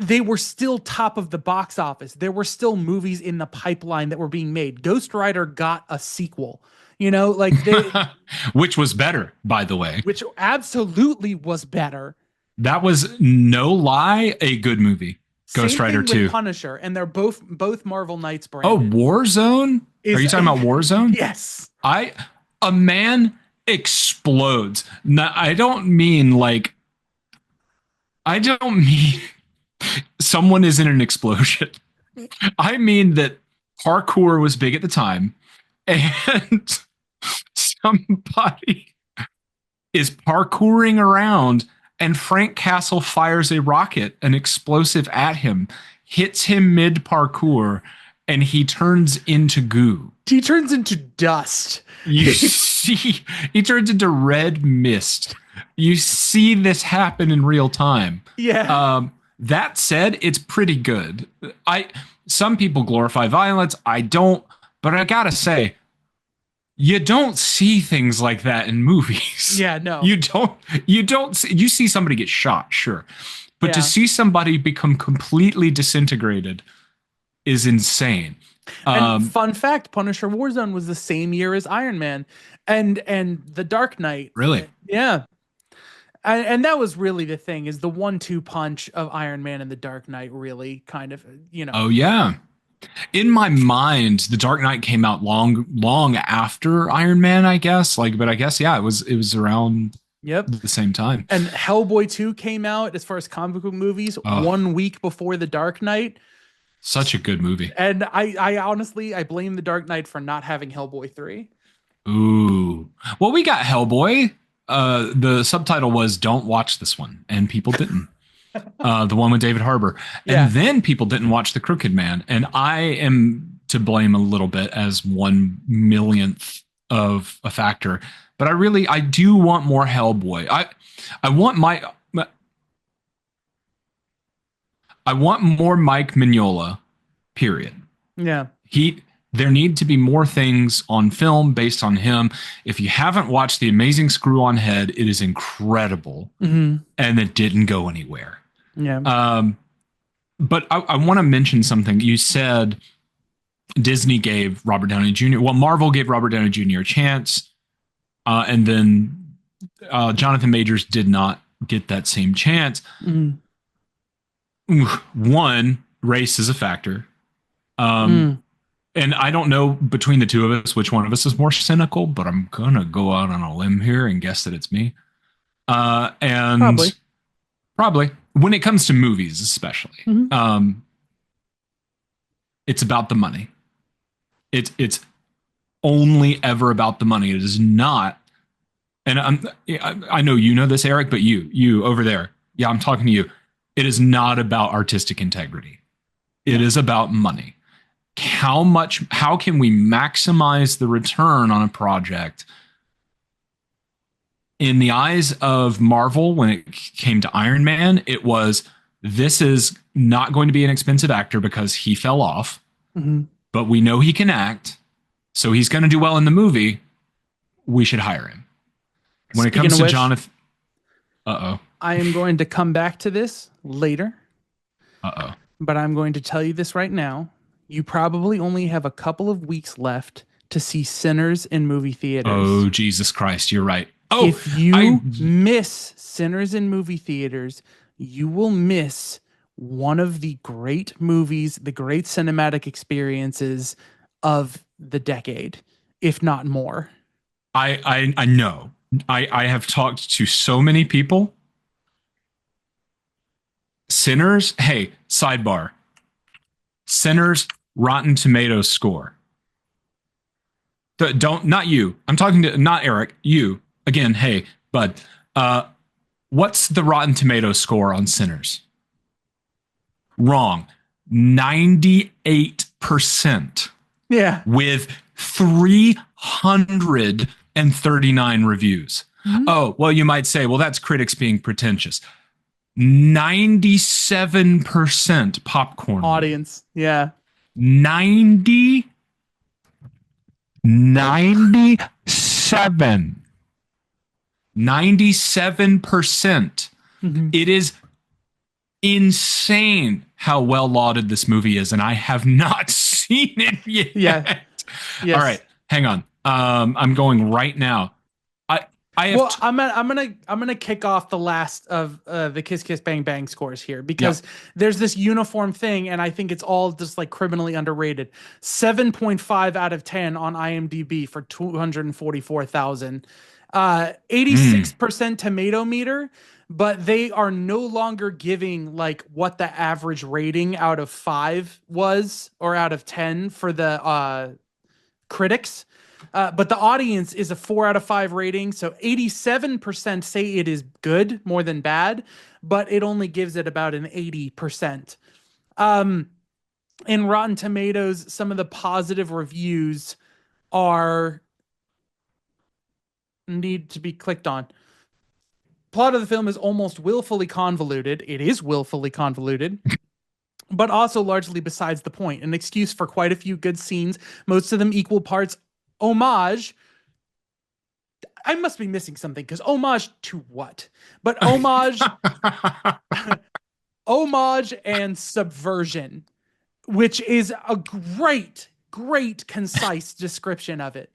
they were still top of the box office. There were still movies in the pipeline that were being made. Ghost Rider got a sequel, like Which was better, by the way. which absolutely was better. That was no lie a good movie. Ghost Same Rider thing with 2. Punisher, and they're both Marvel Knights Oh, branded. Warzone? Are Is you talking about Warzone? yes. I a man explodes. No, I don't mean someone is in an explosion. I mean that parkour was big at the time and somebody is parkouring around and Frank Castle fires a rocket, an explosive at him, hits him mid parkour, and he turns into goo. He turns into dust. You see, he turns into red mist. You see this happen in real time. Yeah. That said, it's pretty good. I Some people glorify violence. I don't, but I gotta say, you don't see things like that in movies. Yeah, no. You don't. You don't. You see somebody get shot, sure, but to Yeah. see somebody become completely disintegrated is insane. And Um, fun fact, Punisher Warzone was the same year as Iron Man and The Dark Knight. really? Yeah. And that was really the thing is the 1-2 punch of Iron Man and The Dark Knight really kind of, Oh yeah. In my mind, The Dark Knight came out long after Iron Man, I guess. But I guess yeah, it was around yep. the same time. And Hellboy 2 came out as far as comic book movies Oh, 1 week before The Dark Knight. Such a good movie. And I honestly, I blame The Dark Knight for not having Hellboy 3. Ooh. Well, we got Hellboy. The subtitle was "Don't watch this one," and people didn't. The one with David Harbour, and Yeah. then people didn't watch The Crooked Man, and I am to blame a little bit as 1 millionth of a factor. But I do want more Hellboy. I want I want more Mike Mignola. Period. Yeah. He There need to be more things on film based on him. If you haven't watched The Amazing Screw on Head, it is incredible, Hmm. and it didn't go anywhere. Yeah. Um, but I want to mention something. You said Disney gave Robert Downey Jr. Well, Marvel gave Robert Downey Jr. a chance, and then Jonathan Majors did not get that same chance. Hmm. One, race is a factor. Um, Mm. and I don't know between the two of us which one of us is more cynical, but I'm gonna go out on a limb here and guess that it's me. And Probably. probably when it comes to movies, especially, Hmm. um, it's about the money. It's only ever about the money. It is not. And I know you know this, Eric, but you over there, yeah, I'm talking to you. It is not about artistic integrity. It No. is about money. How can we maximize the return on a project? In the eyes of Marvel, when it came to Iron Man, it was, this is not going to be an expensive actor because he fell off, Hmm. but we know he can act, so he's going to do well in the movie. We should hire him. When it Speaking comes of to which, Jonathan, uh oh, I am going to come back to this later, uh but I'm going to tell you this right now. You probably only have a couple of weeks left to see Sinners in movie theaters. oh, Jesus Christ, you're right. Oh, If I you miss Sinners in movie theaters, you will miss one of the great movies, the great cinematic experiences of the decade, if not more. I know. I have talked to so many people. Sinners, hey, sidebar. Sinners Rotten Tomatoes score. Don't, not you. I'm talking to not Eric. You again. Hey, bud. Uh, what's the Rotten Tomatoes score on Sinners? Wrong. 98% Yeah. with 339 reviews. Mhm. Oh, well, you might say, well, that's critics being pretentious. 97% popcorn movie. Audience. Yeah. 90 97. 97%. Mhm. It is insane how well lauded this movie is, and I have not seen it Yeah. yet. All right, Yes. hang on. I'm going right now. I I have Well, I'm gonna kick off the last of the Kiss Kiss Bang Bang scores here yeah. because there's this uniform thing, and I think it's all just like criminally underrated. 7.5 out of 10 on IMDb for 244,000. Mm. 86% tomato meter, but they are no longer giving like what the average rating out of 5 was or out of 10 for the critics. But the audience is a 4 out of 5 rating. So 87% say it is good more than bad, but it only gives it about an 80%. Um, in Rotten Tomatoes, some of the positive reviews are need to be clicked on. Plot of the film is almost willfully convoluted. It is willfully convoluted, but also largely besides the point. An excuse for quite a few good scenes, most of them equal parts homage. I must be missing something because homage to what? But homage and subversion, which is a great, concise description of it.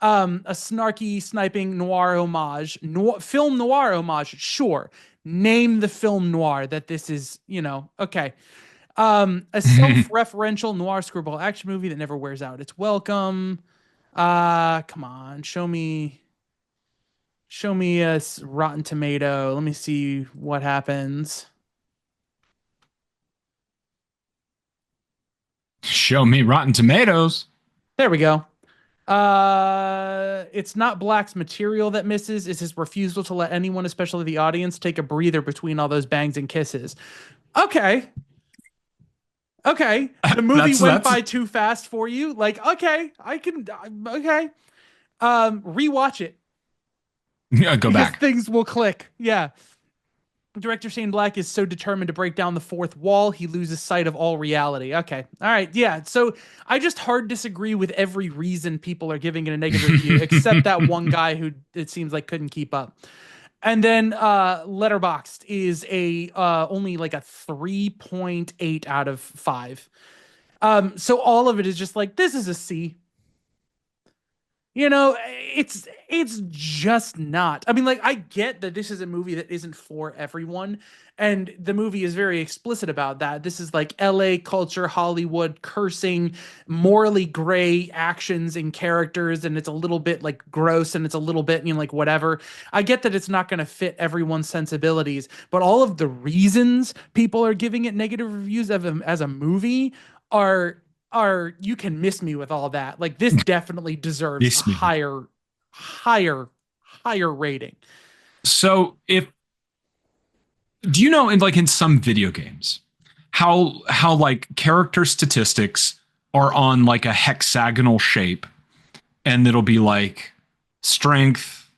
A snarky, sniping noir homage, film noir homage. Sure, name the film noir that this is. Okay. A self-referential noir screwball action movie that never wears out its welcome. Come on, show me a Rotten Tomato. Let me see what happens. Show me Rotten Tomatoes. There we go. It's not Black's material that misses, it's his refusal to let anyone, especially the audience, take a breather between all those bangs and kisses. Okay. Okay. The movie went That's by too fast for you. Like, okay, I can okay. Rewatch it yeah, go because back. things will click. Yeah. Director Shane Black is so determined to break down the fourth wall, he loses sight of all reality. Okay. All right. Yeah. So I just hard disagree with every reason people are giving it a negative review, except that one guy who it seems like couldn't keep up. And then Letterboxd is a only like a 3.8 out of 5. So all of it is just like this is a C. You know, it's just not. I mean, like I get that this is a movie that isn't for everyone, and the movie is very explicit about that. This is like LA culture, Hollywood, cursing, morally gray actions and characters, and it's a little bit like gross and it's a little bit, you know, like whatever. I get that it's not going to fit everyone's sensibilities, but all of the reasons people are giving it negative reviews as a movie are you can miss me with all that. Like this definitely deserves a Miss me. higher, higher rating. So if do you know in some video games how like character statistics are on like a hexagonal shape and it'll be like strength,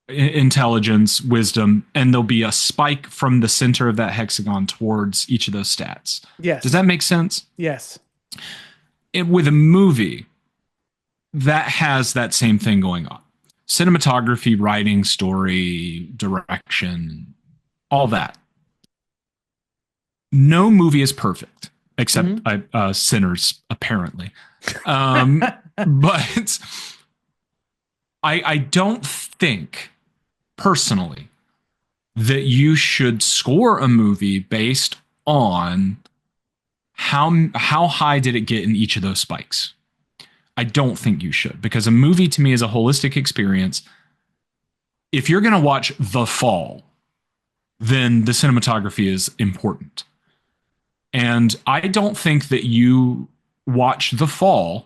intelligence, wisdom, and there'll be a spike from the center of that hexagon towards each of those stats. Does Yes. that make sense? Yes. With a movie that has that same thing going on. Cinematography, writing, story, direction, all that. No movie is perfect except Mm-hmm. Sinners, apparently. But I don't think personally that you should score a movie based on how high did it get in each of those spikes. I don't think you should because a movie to me is a holistic experience. If you're going to watch The Fall, then the cinematography is important. And I don't think that you watch The Fall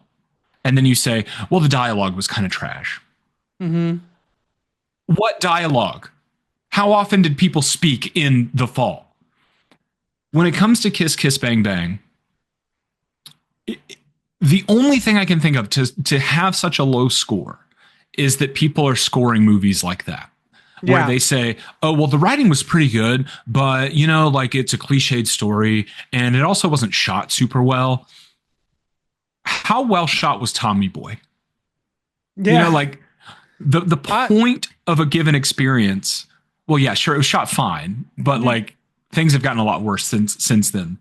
and then you say, well, the dialogue was kind of trash. Mm-hmm. What dialogue? How often did people speak in The Fall? When it comes to Kiss Kiss Bang Bang, the only thing I can think of to have such a low score is that people are scoring movies like that where Yeah. they say, oh, well, the writing was pretty good, but, you know, like it's a cliched story and it also wasn't shot super well. How well shot was Tommy Boy? You know, Yeah. like the I, point of a given experience. Well, yeah, sure, it was shot fine, but yeah. like things have gotten a lot worse since then.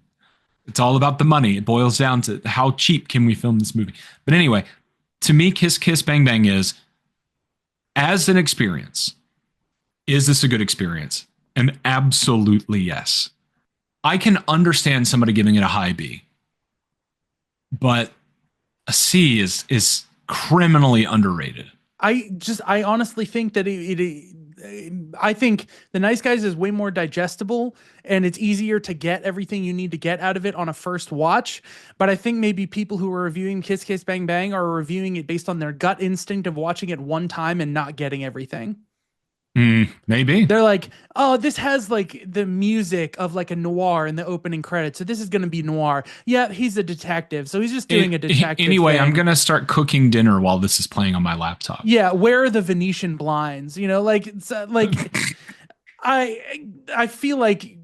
It's all about the money. It boils down to how cheap can we film this movie. But anyway, to me, Kiss Kiss Bang Bang is as an experience. Is this a good experience? And absolutely yes. I can understand somebody giving it a high B, but a C is criminally underrated. I honestly think that I think The Nice Guys is way more digestible and it's easier to get everything you need to get out of it on a first watch. But I think maybe people who are reviewing Kiss Kiss Bang Bang are reviewing it based on their gut instinct of watching it one time and not getting everything. Maybe. They're like, oh, this has like the music of like a noir in the opening credits. So this is going to be noir. Yeah, he's a detective. So he's just doing a detective Anyway, I'm thing. going to start cooking dinner while this is playing on my laptop. Yeah, where are the Venetian blinds? You know, like it's like I feel like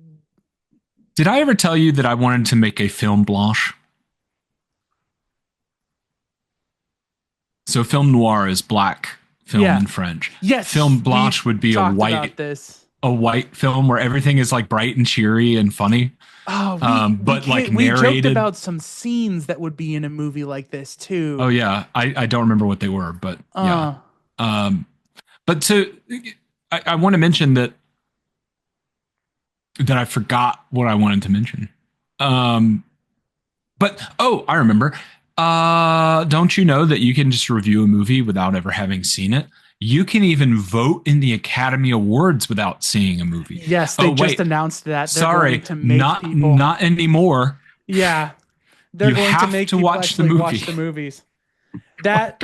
Did I ever tell you that I wanted to make a film blanche? So film noir is black film yeah. in French. Yes, Film we've blanche would be talked about this. a white film where everything is like bright and cheery and funny, Oh, but like we joked narrated. about some scenes that would be in a movie like this Oh too. yeah, I don't remember what they were, but yeah. Uh Um, but I want to mention that I forgot what I wanted to mention. Um, but oh, I remember. Don't you know that you can just review a movie without ever having seen it? You can even vote in the Academy Awards without seeing a movie. yes, they Oh just wait, announced that they're going sorry, to make people. not anymore. Yeah. they're You going to have make to people watch the actually watch movie. the movies. That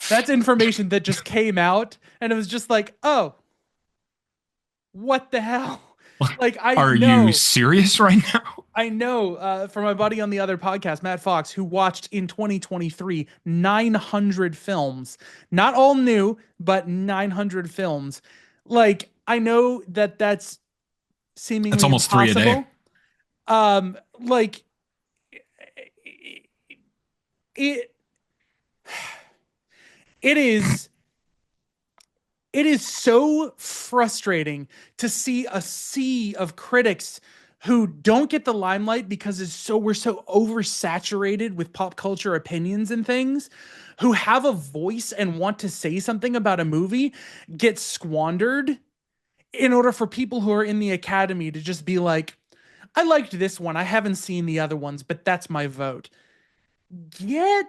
that's information that just came out, and it was just like, oh, what the hell? Like Are you serious right now? I know from my buddy on the other podcast, Matt Fox, who watched in 2023 900 films, not all new, but 900 films. Like I know that that's That's seemingly almost three a day. impossible. Like it, it is it is so frustrating to see a sea of critics who don't get the limelight because we're so oversaturated with pop culture opinions and things, who have a voice and want to say something about a movie, get squandered in order for people who are in the academy to just be like, I liked this one, I haven't seen the other ones, but that's my vote. Get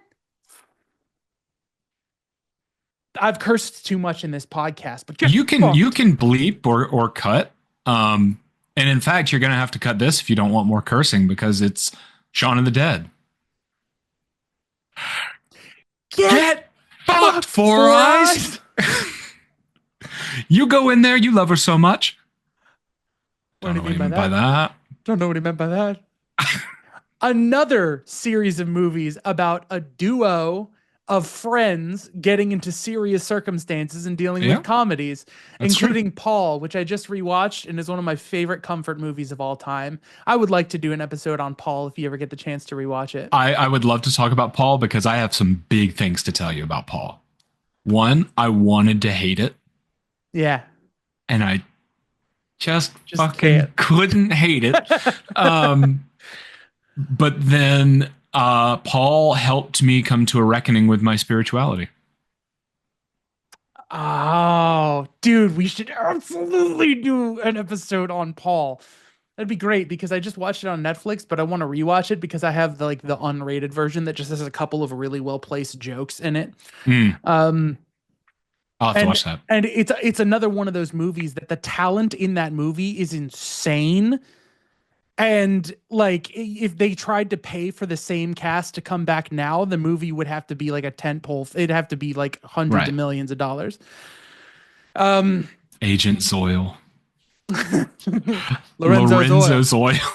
I've cursed too much in this podcast, but get You fucked. can bleep or cut. And in fact, you're gonna have to cut this if you don't want more cursing because it's Shaun of the Dead. Get Get fucked, fucked, Four Four Eyes. Eyes. You go in there, you love her so much. What Don't do know you what mean he by meant by that? that. Don't know what he meant by that. Another series of movies about a duo of friends getting into serious circumstances and dealing with Yeah, comedies, that's true. including Paul, which I just rewatched and is one of my favorite comfort movies of all time. I would like to do an episode on Paul if you ever get the chance to rewatch it. I would love to talk about Paul because I have some big things to tell you about Paul. One, I wanted to hate it, Yeah, and I just just can't. fucking couldn't hate it. Um, but then Paul helped me come to a reckoning with my spirituality. Oh, dude, we should absolutely do an episode on Paul. That'd be great because I just watched it on Netflix, but I want to rewatch it because I have the unrated version that just has a couple of really well placed jokes in it. Mm, Um, I'll have to and watch that. and it's another one of those movies that the talent in that movie is insane. And like if they tried to pay for the same cast to come back now, the movie would have to be like a tent pole. It'd have to be like hundreds of Right. millions of dollars. Um, Agent Zoil. Lorenzo's Lorenzo oil. Zoil.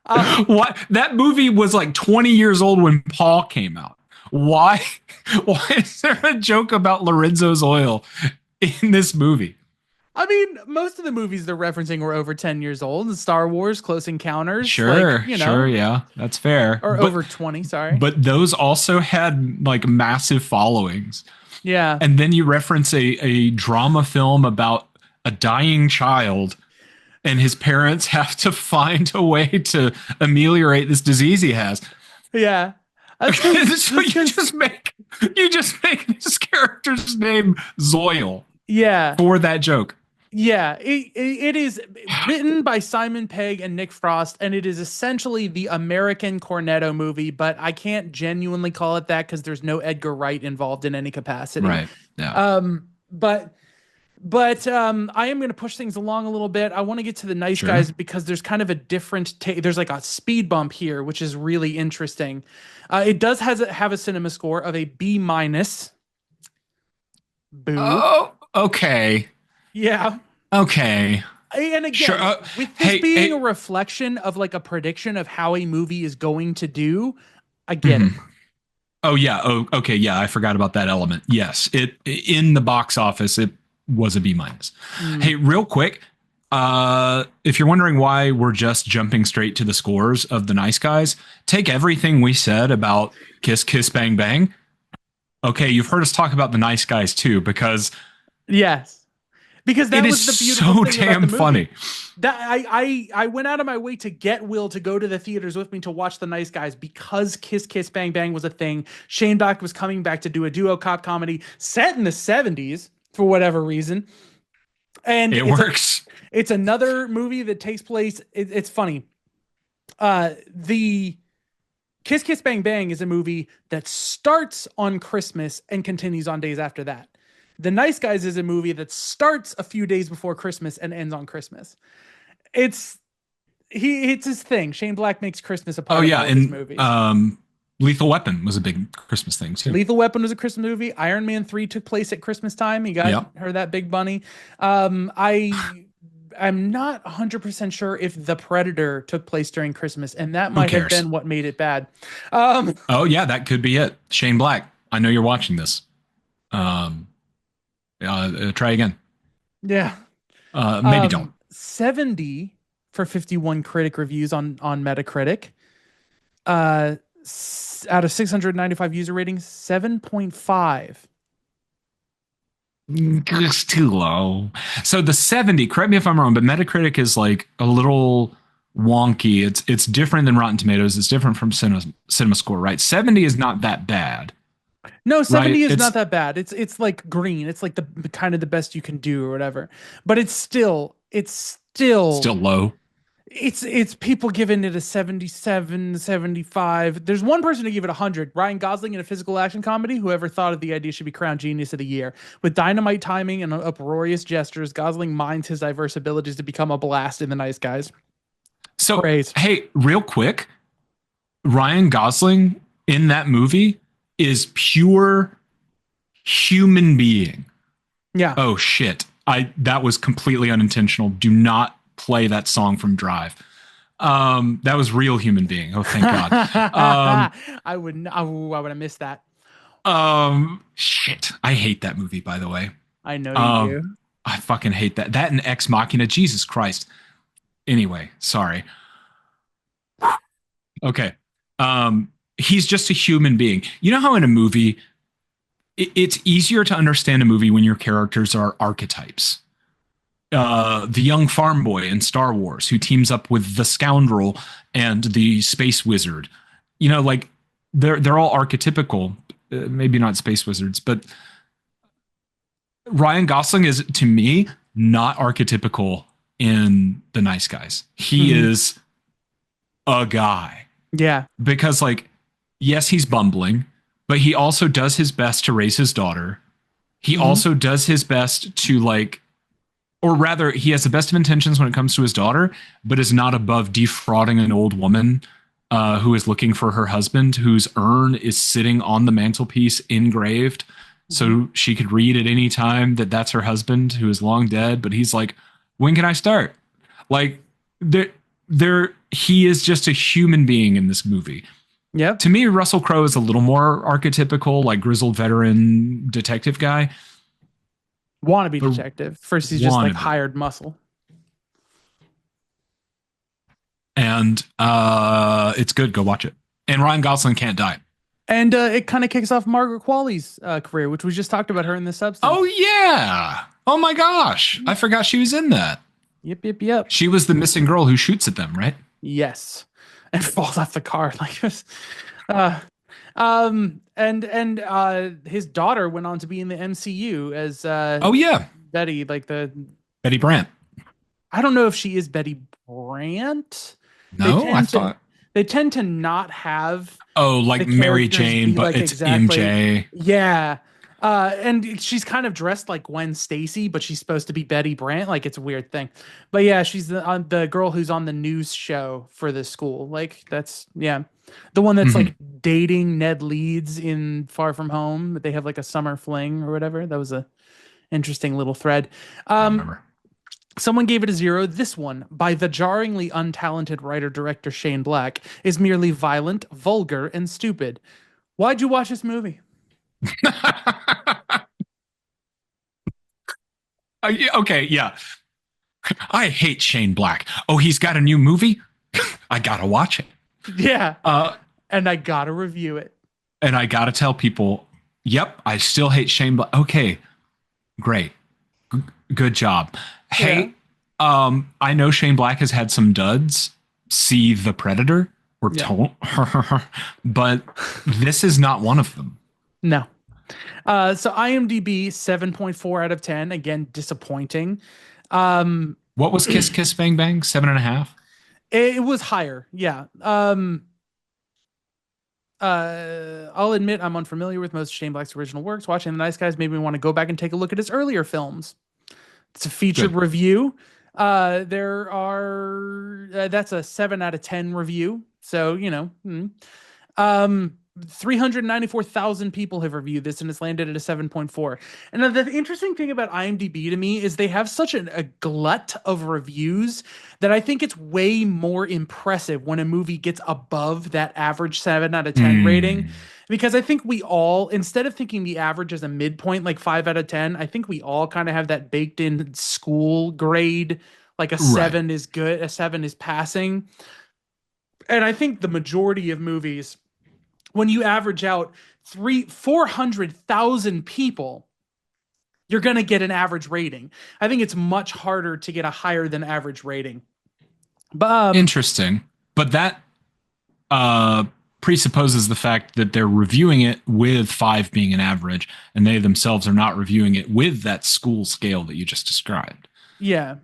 Um, What? That movie was like 20 years old when Paul came out. Why? Why is there a joke about Lorenzo's oil in this movie? I mean, most of the movies they're referencing were over 10 years old. Star Wars, Close Encounters, like, Sure, sure, yeah, that's fair. or over 20, sorry. But those also had like massive followings. Yeah. And then you reference a drama film about a dying child and his parents have to find a way to ameliorate this disease he has. Yeah. That's So you just make this character's name Zoil yeah. for that joke. Yeah. It is written by Simon Pegg and Nick Frost, and it is essentially the American Cornetto movie, but I can't genuinely call it that because there's no Edgar Wright involved in any capacity. Right. Yeah. But I am going to push things along a little bit. I want to get to the nice Sure. guys because there's kind of a different there's like a speed bump here, which is really interesting. It does have a cinema score of a B minus. Boo. Oh, okay. Yeah. Okay. And Sure. again, with this Hey, being a hey. reflection of like a prediction of how a movie is going to do, I get it. Mhm. Oh yeah. Oh, okay. Yeah, I forgot about that element. Yes, it in the box office it was a B minus. Mm. Hey, real quick, if you're wondering why we're just jumping straight to the scores of the nice guys, take everything we said about Kiss Kiss Bang Bang. Okay, you've heard us talk about the nice guys too, because Yes. Because it that is was the beautiful so thing about the damn movie. funny. That I went out of my way to get Will to go to the theaters with me to watch The Nice Guys because Kiss Kiss Bang Bang was a thing. Shane Black was coming back to do a duo cop comedy set in the 70s for whatever reason. And It works. it's another movie that takes place. It's funny. The Kiss Kiss Bang Bang is a movie that starts on Christmas and continues on days after that. The Nice Guys is a movie that starts a few days before Christmas and ends on Christmas. It's it's his thing. Shane Black makes Christmas a Oh part of yeah, all of his and movies. Lethal Weapon was a big Christmas thing too. Lethal Weapon was a Christmas movie. Iron Man 3 took place at Christmas time. He got Yeah. her that big bunny. I'm not 100% sure if The Predator took place during Christmas, and that Who might have cares? been what made it bad. Um, Oh yeah, that could be it. Shane Black. I know you're watching this. Um, try again. yeah. Maybe don't. 70 for 51 critic reviews on Metacritic. Uh, Out of 695 user ratings, 7.5. It's too low. So the 70, correct me if I'm wrong, but Metacritic is like a little wonky. It's different than Rotten Tomatoes. It's different from Cinema Score, right? 70 is not that bad, No, right? 70 is not It's that bad. It's like green. It's like the kind of the best you can do or whatever. But still low. it's people giving it a 77, 75. There's one person to give it 100. Ryan Gosling in a physical action comedy. Whoever thought of the idea should be crowned genius of the year. With dynamite timing and uproarious gestures, Gosling mines his diverse abilities to become a blast in The Nice Guys. So, Praise. hey, real quick, Ryan Gosling in that movie is pure human being. Yeah. Oh shit. I that was completely unintentional. Do not play that song from Drive. That was real human being. Oh, thank God. I wouldn't. I would have missed that. Shit. I hate that movie, by the way. I know you Um, do. I fucking hate that. That and Ex Machina. Jesus Christ. Anyway, sorry. Okay. He's just a human being. You know how in a movie, it's easier to understand a movie when your characters are archetypes. The young farm boy in Star Wars who teams up with the scoundrel and the space wizard. You know, like they're all archetypical. Maybe not space wizards, but Ryan Gosling is to me not archetypical in The Nice Guys. He Mhm. is a guy Yeah. because like yes, he's bumbling, but he also does his best to raise his daughter. He Hmm. also does his best to like or rather, he has the best of intentions when it comes to his daughter, but is not above defrauding an old woman who is looking for her husband, whose urn is sitting on the mantelpiece engraved, Hmm. so she could read at any time that that's her husband, who is long dead. But he's like, "When can I start?" Like, he is just a human being in this movie. Yep. To me, Russell Crowe is a little more archetypical, like grizzled veteran detective guy, Wannabe but detective. First, he's just like wannabe. hired muscle. And it's good. Go watch it. And Ryan Gosling can't die. And it kind of kicks off Margaret Qualley's career, which we just talked about her in the Oh substance. yeah. Oh my gosh. I forgot she was in that. Yep, yep, yep. She was the missing girl who shoots at them, right? Yes. And falls off the car like this. Uh, and his daughter went on to be in the MCU as Oh yeah. Betty, like the Betty Brant. I don't know if she is Betty Brant. They No, I tend to thought. they tend to not have Oh, like the Mary characters Jane, be but like it's exactly. MJ. Yeah. And she's kind of dressed like Gwen Stacy, but she's supposed to be Betty Brant. Like it's a weird thing. But yeah, she's the girl who's on the news show for the school. Like that's yeah. The one that's Mm-hmm. like dating Ned Leeds in Far From Home. They have like a summer fling or whatever. That was a interesting little thread. I don't Um, remember. Someone gave it a zero. This one, by the jarringly untalented writer director Shane Black, is merely violent, vulgar, and stupid. Why'd you watch this movie? Yeah, okay, yeah. I hate Shane Black. Oh, he's got a new movie? I gotta watch it. Yeah, Uh, and I gotta review it. and I gotta tell people, yep, I still hate Shane Black. Okay, great. Good job. Yeah, Hey, I know Shane Black has had some duds. See The Predator or yeah. don't, but this is not one of them. No. So IMDb 7.4 out of 10. Again, disappointing. Um, What was Kiss Kiss Bang Bang? 7.5. it was higher. Yeah. I'll admit I'm unfamiliar with most of Shane Black's original works. Watching The Nice Guys made me want to go back and take a look at his earlier films. It's a featured Good. review. There are that's a 7 out of 10 review. So, 394,000 people have reviewed this and it's landed at a 7.4. And the interesting thing about IMDb to me is they have such a glut of reviews that I think it's way more impressive when a movie gets above that average 7 out of 10 rating. Hmm. Because I think we all, instead of thinking the average as a midpoint, like 5 out of 10, I think we all kind of have that baked in school grade. Like a Right. 7 is good, a 7 is passing. And I think the majority of movies, when you average out 400,000 people, you're going to get an average rating. I think it's much harder to get a higher than average rating. But Interesting. But that uh, presupposes the fact that they're reviewing it with 5 being an average, and they themselves are not reviewing it with that school scale that you just described. yeah.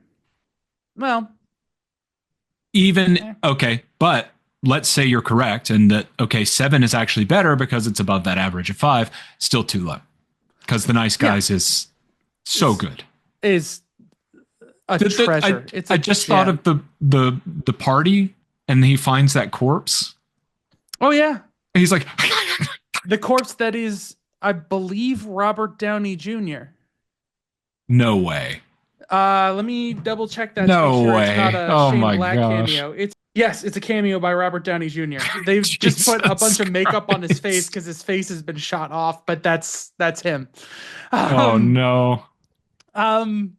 Well, Even, eh, okay, but let's say you're correct and that, okay, 7 is actually better because it's above that average of 5, still too low. Because The Nice yeah, Guys is so is good. is a I treasure. It's I a just thought gem. of the party and he finds that corpse. Oh yeah, And he's like, the corpse that is, I believe, Robert Downey Jr. no way. Let me double check that to make No sure it's not way. a Oh Shane my Black gosh. cameo. It's a cameo by Robert Downey Jr. They've just put a Jesus bunch of makeup on his face Christ. because his face has been shot off, but that's him. Oh Um, no. um,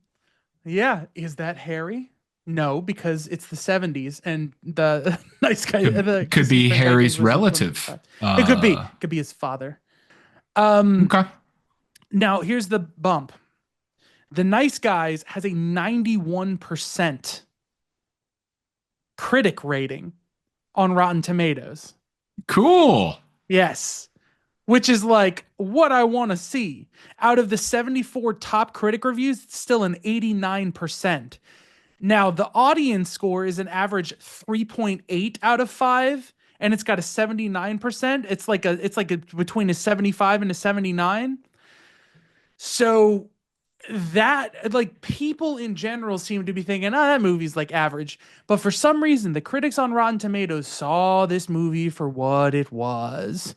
yeah, is that Harry? No, because it's the 70s and the nice guy, the Could kissing be sprint guy kid Harry's was in 2025. relative. It could be his father. Okay. Now here's the bump. The Nice Guys has a 91% critic rating on Rotten Tomatoes. Cool. Yes, which is like what I want to see. Out of the 74 top critic reviews, it's still an 89%. Now, the audience score is an average 3.8 out of 5 and it's got a 79%. It's like between a 75 and a 79. So that, like, people in general seem to be thinking, oh, that movie's like average. But for some reason, the critics on Rotten Tomatoes saw this movie for what it was.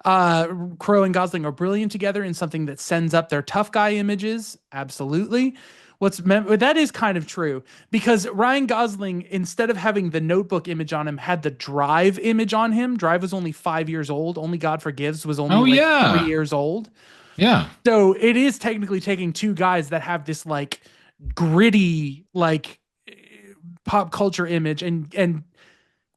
Crow and Gosling are brilliant together in something that sends up their tough guy images. Absolutely. That is kind of true because Ryan Gosling, instead of having the Notebook image on him, had the Drive image on him. Drive was only 5 years old. Only God Forgives was only Oh like three yeah. years old. Yeah. So it is technically taking two guys that have this like gritty like pop culture image and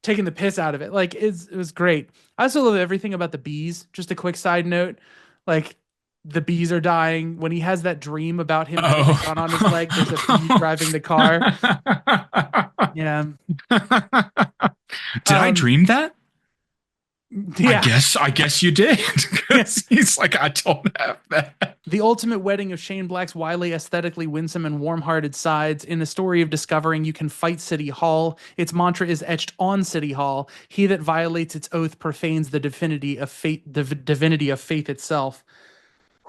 taking the piss out of it. Like it was great. I also love everything about the bees. Just a quick side note, like the bees are dying. When he has that dream about him having a gun on his leg, there's a bee driving the car. Oh. Yeah. Did I Um dream that? yeah. I guess you did. Yeah. 'Cause he's like, I don't have that. The ultimate wedding of Shane Black's wily, aesthetically winsome, and warm hearted sides in a story of discovering you can fight City Hall. Its mantra is etched on City Hall. He that violates its oath profanes the divinity of fate, the divinity of faith itself.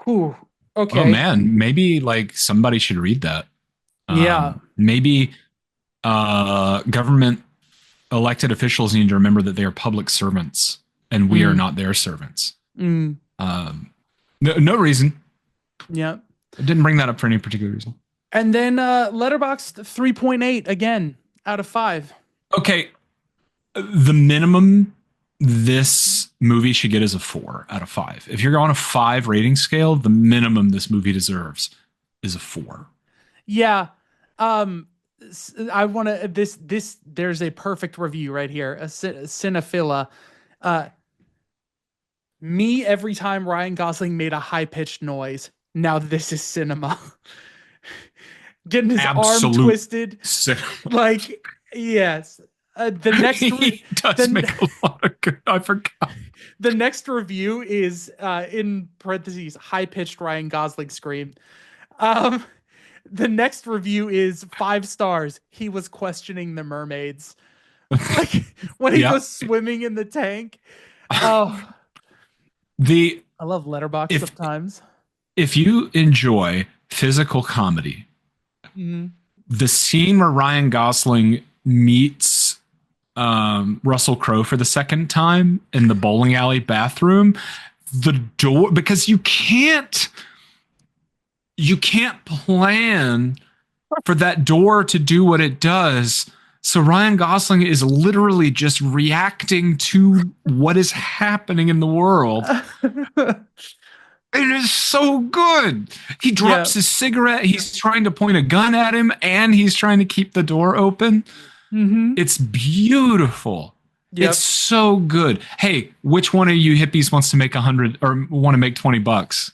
Whew. Oh Okay. man, maybe like somebody should read that. Yeah. Maybe government elected officials need to remember that they are public servants and we are Mm, not their servants. mm, No reason. yeah. I didn't bring that up for any particular reason. And then Letterboxd 3.8 again out of 5. Okay, the minimum this movie should get is a 4 out of 5. If you're on a 5 rating scale, the minimum this movie deserves is a 4. Yeah. Um I want to this there's a perfect review right here. Cinephila. Uh Me every time Ryan Gosling made a high pitched noise. Now this is cinema. Getting his arm Absolute. twisted. Sin- Like, yes. The next he does the, make a lot of good. I forgot. the next review is in parentheses high pitched Ryan Gosling scream. Um, the next review is 5 stars. He was questioning the mermaids. Like when he Yeah. goes swimming in the tank. Oh, The I love Letterbox if sometimes. if you enjoy physical comedy, Mhm. the scene where Ryan Gosling meets Russell Crowe for the second time in the bowling alley bathroom, the door, because you can't plan for that door to do what it does. So Ryan Gosling is literally just reacting to what is happening in the world. It is so good. He Yeah. drops his cigarette. He's trying to point a gun at him and he's trying to keep the door open. Mm-hmm. It's beautiful. It's Yep. so good. Hey, which one of you hippies wants to make 100 or want to make $20?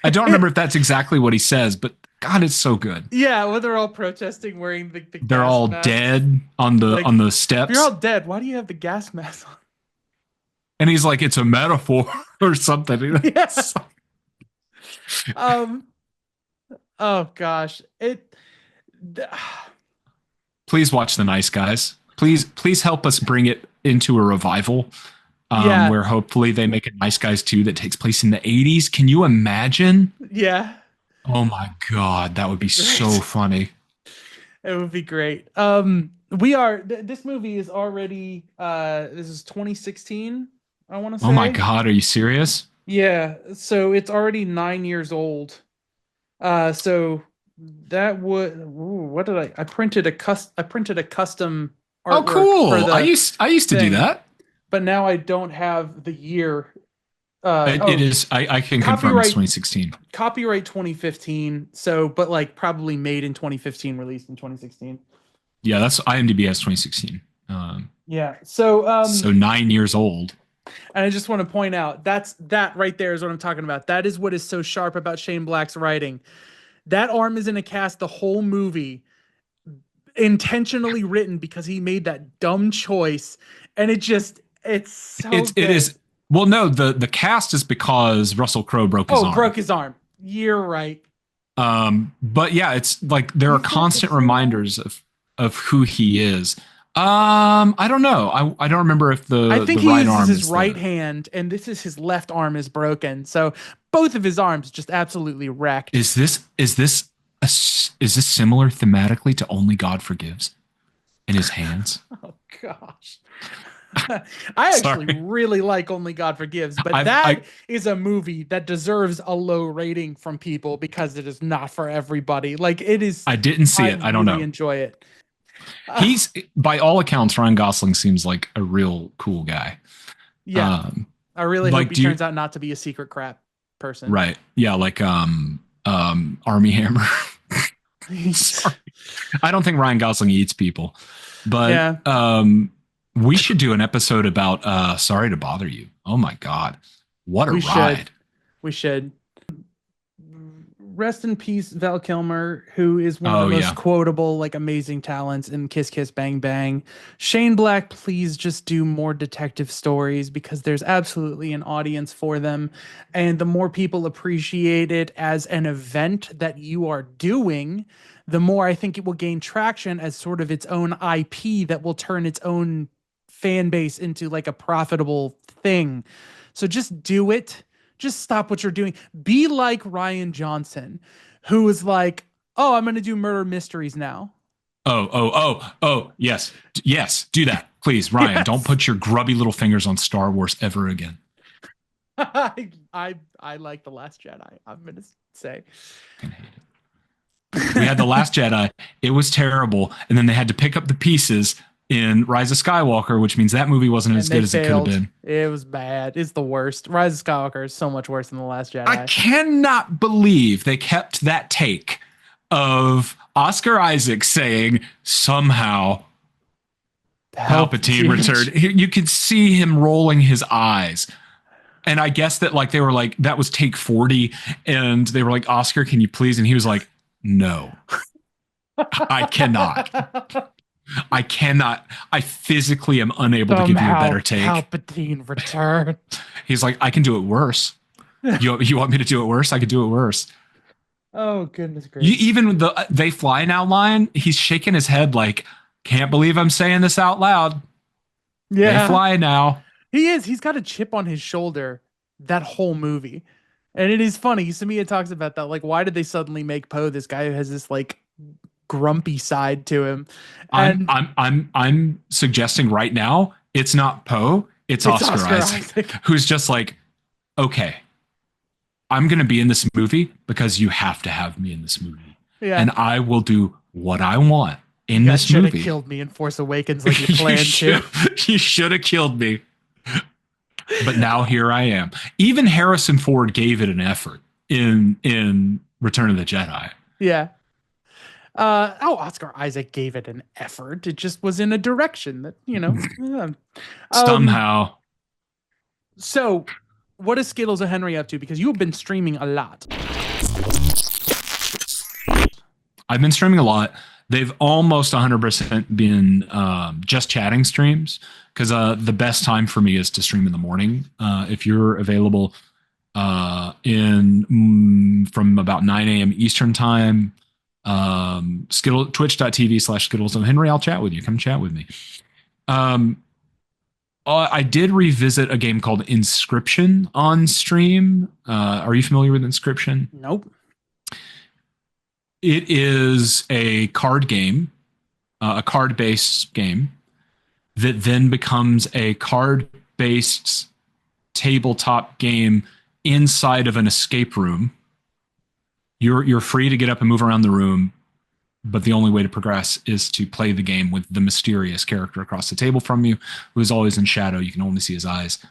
I don't remember if that's exactly what he says, but God, it's so good. Yeah, when they're all protesting wearing the They're gas all masks. dead on the Like, if you're all steps, dead, why do you have the gas mask on? and he's like, "It's a metaphor or something." Yeah. Um, oh gosh. Th- Please watch The Nice Guys. Please help us bring it into a revival, yeah. where hopefully they make a Nice Guys 2 that takes place in the 80s. Can you imagine? Yeah. Oh my God, that would be so Great. funny. It would be great. This movie is already this is 2016, I want to Oh my say. God, are you serious? Yeah, so it's already 9 years old. So that would what did I printed a custom Oh, artwork for cool. I the used I used to do thing, that. but now I don't have the year. It Oh, is. I can confirm it's copyright 2016. copyright 2015. So, but like probably made in 2015, released in 2016. Yeah, that's IMDb has 2016. Yeah. So, So 9 years old. and I just want to point out that right there is what I'm talking about. That is what is so sharp about Shane Black's writing. That arm is in a cast the whole movie, intentionally written because he made that dumb choice, and it's so It good. is. Well, no, the cast is because Russell Crowe broke his Oh, arm. broke his arm. You're right. But yeah, it's like there are He's got the constant same arm. reminders of who he is. I don't know. I don't remember if I the think he right uses arm his is right the. hand, and this is his left arm is broken. So both of his arms just absolutely wrecked. Is this similar thematically to Only God Forgives in his hands? Oh gosh. I actually Sorry, really like Only God Forgives, but I that is a movie that deserves a low rating from people because it is not for everybody. Like it is, I didn't see I it. I don't really know. enjoy it. He's by all accounts, Ryan Gosling seems like a real cool guy. Yeah, Um, I really hope like he do you turns out not to be a secret crap person. right? Yeah, like Army Hammer. Sorry. I don't think Ryan Gosling eats people, but Yeah, we should do an episode about Sorry to Bother You. Oh my God, what a we should. ride! We should. Rest in peace, Val Kilmer, who is one of the Oh most yeah, quotable, like amazing talents in Kiss Kiss Bang Bang. Shane Black, please just do more detective stories because there's absolutely an audience for them. And the more people appreciate it as an event that you are doing, the more I think it will gain traction as sort of its own IP that will turn its own fan base into like a profitable thing. So just do it. Just stop what you're doing. Be like Ryan Johnson, who was like, "Oh, I'm going to do murder mysteries now." yes, yes. Do that, please, Ryan. Don't Yes. put your grubby little fingers on Star Wars ever again. I like The Last Jedi. I'm going to say. I hate it. We had The Last Jedi. It was terrible, and then they had to pick up the pieces in Rise of Skywalker, which means that movie wasn't as And they good as it could have failed. been. It was bad. It's the worst. Rise of Skywalker is so much worse than The Last I Jedi. cannot believe they kept that take of Oscar Isaac saying somehow Palpatine returned. You could see him rolling his eyes. And I guess that like they were like, that was take 40. And they were like, Oscar, can you please? And he was like, no, I cannot. I cannot. I physically am unable to give you a Somehow better take. Palpatine returned. He's like, I can do it worse. You want me to do it worse? I could do it worse. Oh goodness gracious. Even with the "they fly now" line, he's shaking his head like, can't believe I'm saying this out loud. They Yeah. fly now. He is. He's got a chip on his shoulder that whole movie. And it is funny. Samia talks about that. Like, why did they suddenly make Poe this guy who has this like grumpy side to him? And I'm suggesting right now it's not Poe, it's it's Oscar Oscar Isaac, Isaac. who's just like, okay, I'm going to be in this movie because you have to have me in this movie. Yeah. And I will do what I want You in guys this should have movie. killed me in Force Awakens like you planned to. You should have killed me. But now here I am. Even Harrison Ford gave it an effort in Return of the Jedi. Yeah. Oscar Isaac gave it an effort. It just was in a direction that, Um, Somehow. so what is Skittles and Henry up to? Because you have been streaming a lot. I've been streaming a lot. They've almost 100% been just chatting streams because the best time for me is to stream in the morning. If you're available from about 9 a.m. Eastern time, twitch.tv/SkittlesO'Henry, I'll chat with you. Come chat with me. I did revisit a game called Inscription on stream. Are you familiar with Inscription? Nope. It is a card game, a card-based game that then becomes a card-based tabletop game inside of an escape room. You're free to get up and move around the room, but the only way to progress is to play the game with the mysterious character across the table from you, who is always in shadow. You can only see his eyes.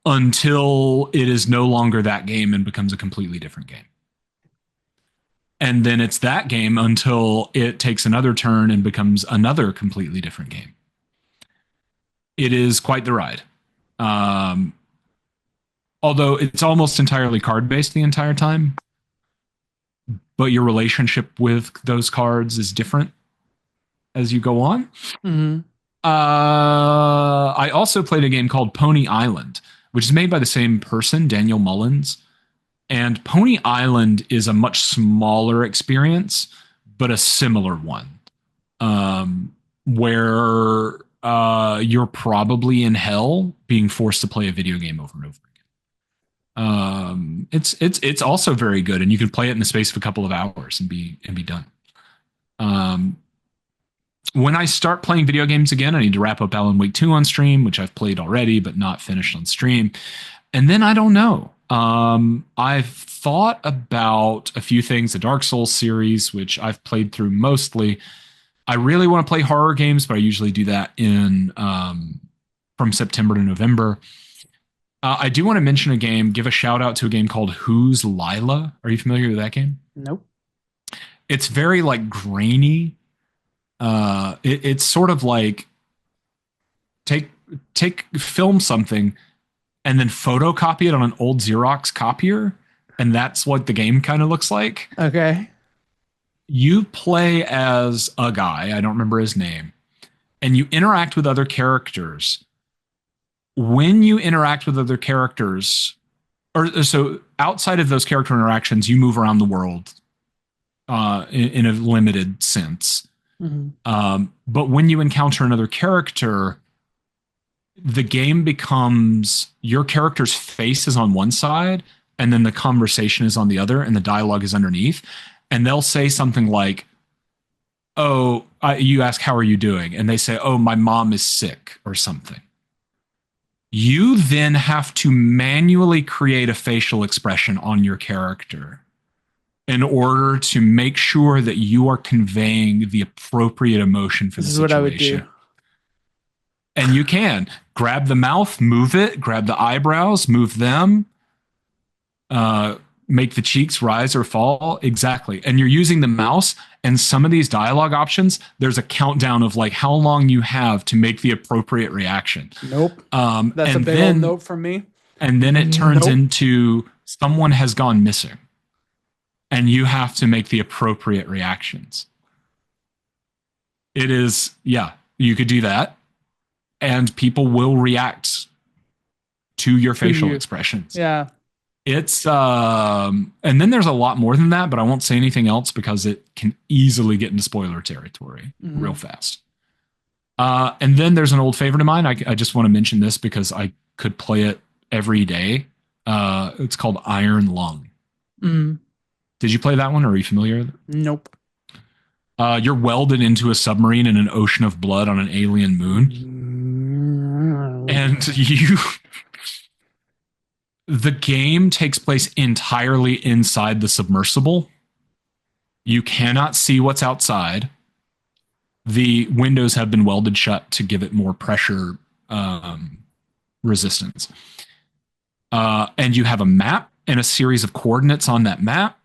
Until it is no longer that game and becomes a completely different game. And then it's that game until it takes another turn and becomes another completely different game. It is quite the ride. Although it's almost entirely card-based the entire time, but your relationship with those cards is different as you go on. Mm-hmm. I also played a game called Pony Island, which is made by the same person, Daniel Mullins. And Pony Island is a much smaller experience, but a similar one, where you're probably in hell being forced to play a video game over and over again. It's also very good, and you can play it in the space of a couple of hours and be done. When I start playing video games again, I need to wrap up Alan Wake 2 on stream, which I've played already but not finished on stream. And then I don't know. I've thought about a few things, the Dark Souls series, which I've played through mostly. I really want to play horror games, but I usually do that from September to November. I do want to mention a game, give a shout out to a game called Who's Lila. Are you familiar with that game? Nope. It's very like grainy. It's sort of like film something and then photocopy it on an old Xerox copier, and that's what the game kind of looks like. Okay. You play as a guy, I don't remember his name, and you interact with other characters. When you interact with other characters, or so outside of those character interactions, you move around the world in a limited sense. Mm-hmm. But when you encounter another character, the game becomes your character's face is on one side and then the conversation is on the other and the dialogue is underneath. And they'll say something like, oh, you ask, how are you doing? And they say, oh, my mom is sick or something. You then have to manually create a facial expression on your character in order to make sure that you are conveying the appropriate emotion for the situation. This is what I would do. And you can grab the mouth, move it, grab the eyebrows, move them, make the cheeks rise or fall. Exactly. And you're using the mouse, and some of these dialogue options, there's a countdown of like how long you have to make the appropriate reaction. Nope. That's a big old note from me. And then it turns into someone has gone missing, and you have to make the appropriate reactions. It is, yeah, you could do that. And people will react to your facial expressions. Yeah. It's and then there's a lot more than that, but I won't say anything else because it can easily get into spoiler territory real fast. And then there's an old favorite of mine. I just want to mention this because I could play it every day. It's called Iron Lung. Mm, Did you play that one? Or are you familiar with it? nope. You're welded into a submarine in an ocean of blood on an alien moon, Mm. and the game takes place entirely inside the submersible. You cannot see what's outside. The windows have been welded shut to give it more pressure resistance. And you have a map and a series of coordinates on that map.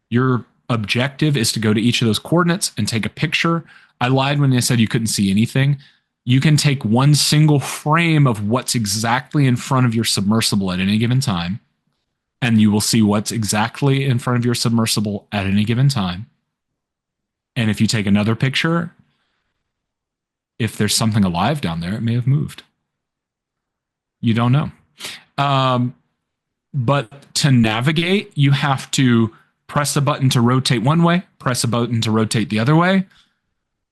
Your objective is to go to each of those coordinates and take a picture. I lied when I said you couldn't see anything. You can take one single frame of what's exactly in front of your submersible at any given time, and you will see what's exactly in front of your submersible at any given time. And if you take another picture, if there's something alive down there, it may have moved. You don't know. But to navigate, you have to press a button to rotate one way, press a button to rotate the other way,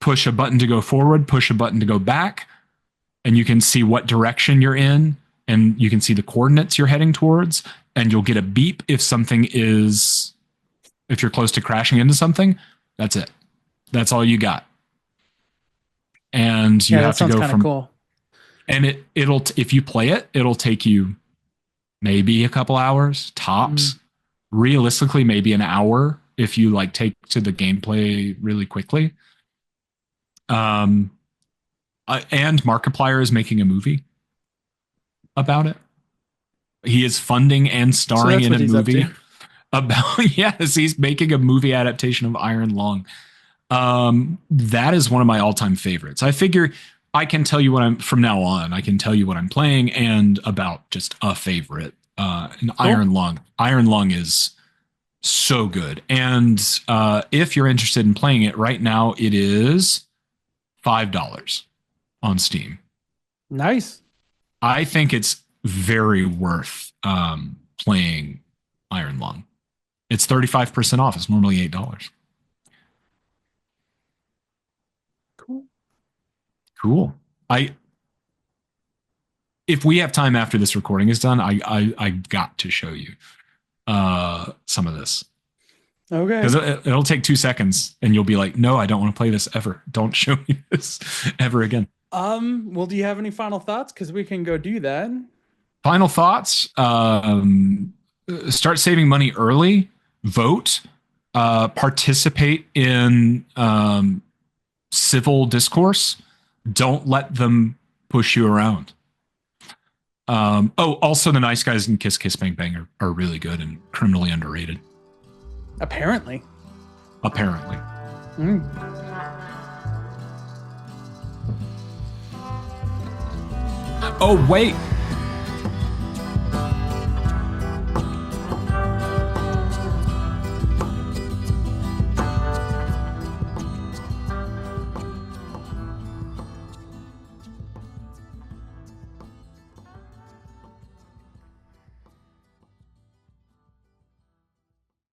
push a button to go forward, push a button to go back, and you can see what direction you're in, and you can see the coordinates you're heading towards, and you'll get a beep if you're close to crashing into something. That's it. That's all you got. And you Yeah, that have to sounds go kind of from, cool. and it'll, if you play it, it'll take you maybe a couple hours tops. Mm. Realistically, maybe an hour if you like take to the gameplay really quickly. And Markiplier is making a movie about it. He is funding and So starring that's in what a he's up movie to. about, yes, he's making a movie adaptation of Iron Lung. That is one of my all-time favorites. I figure I can tell you what I'm from now on. I can tell you what I'm playing and about just a favorite. And Cool. Iron Lung is so good. And if you're interested in playing it right now, it is $5 on Steam. Nice. I think it's very worth playing Iron Lung. It's 35% off. It's normally $8. Cool. Cool. I If we have time after this recording is done, I got to show you some of this Okay. because it'll take 2 seconds and you'll be like, no, I don't want to play this ever. Don't show me this ever again. Well, do you have any final thoughts? Because we can go do that. Final thoughts. Start saving money early. Vote. Participate in civil discourse. Don't let them push you around. Also, the Nice Guys and Kiss Kiss Bang Bang are really good and criminally underrated. Apparently. Apparently. Mm. Oh, wait.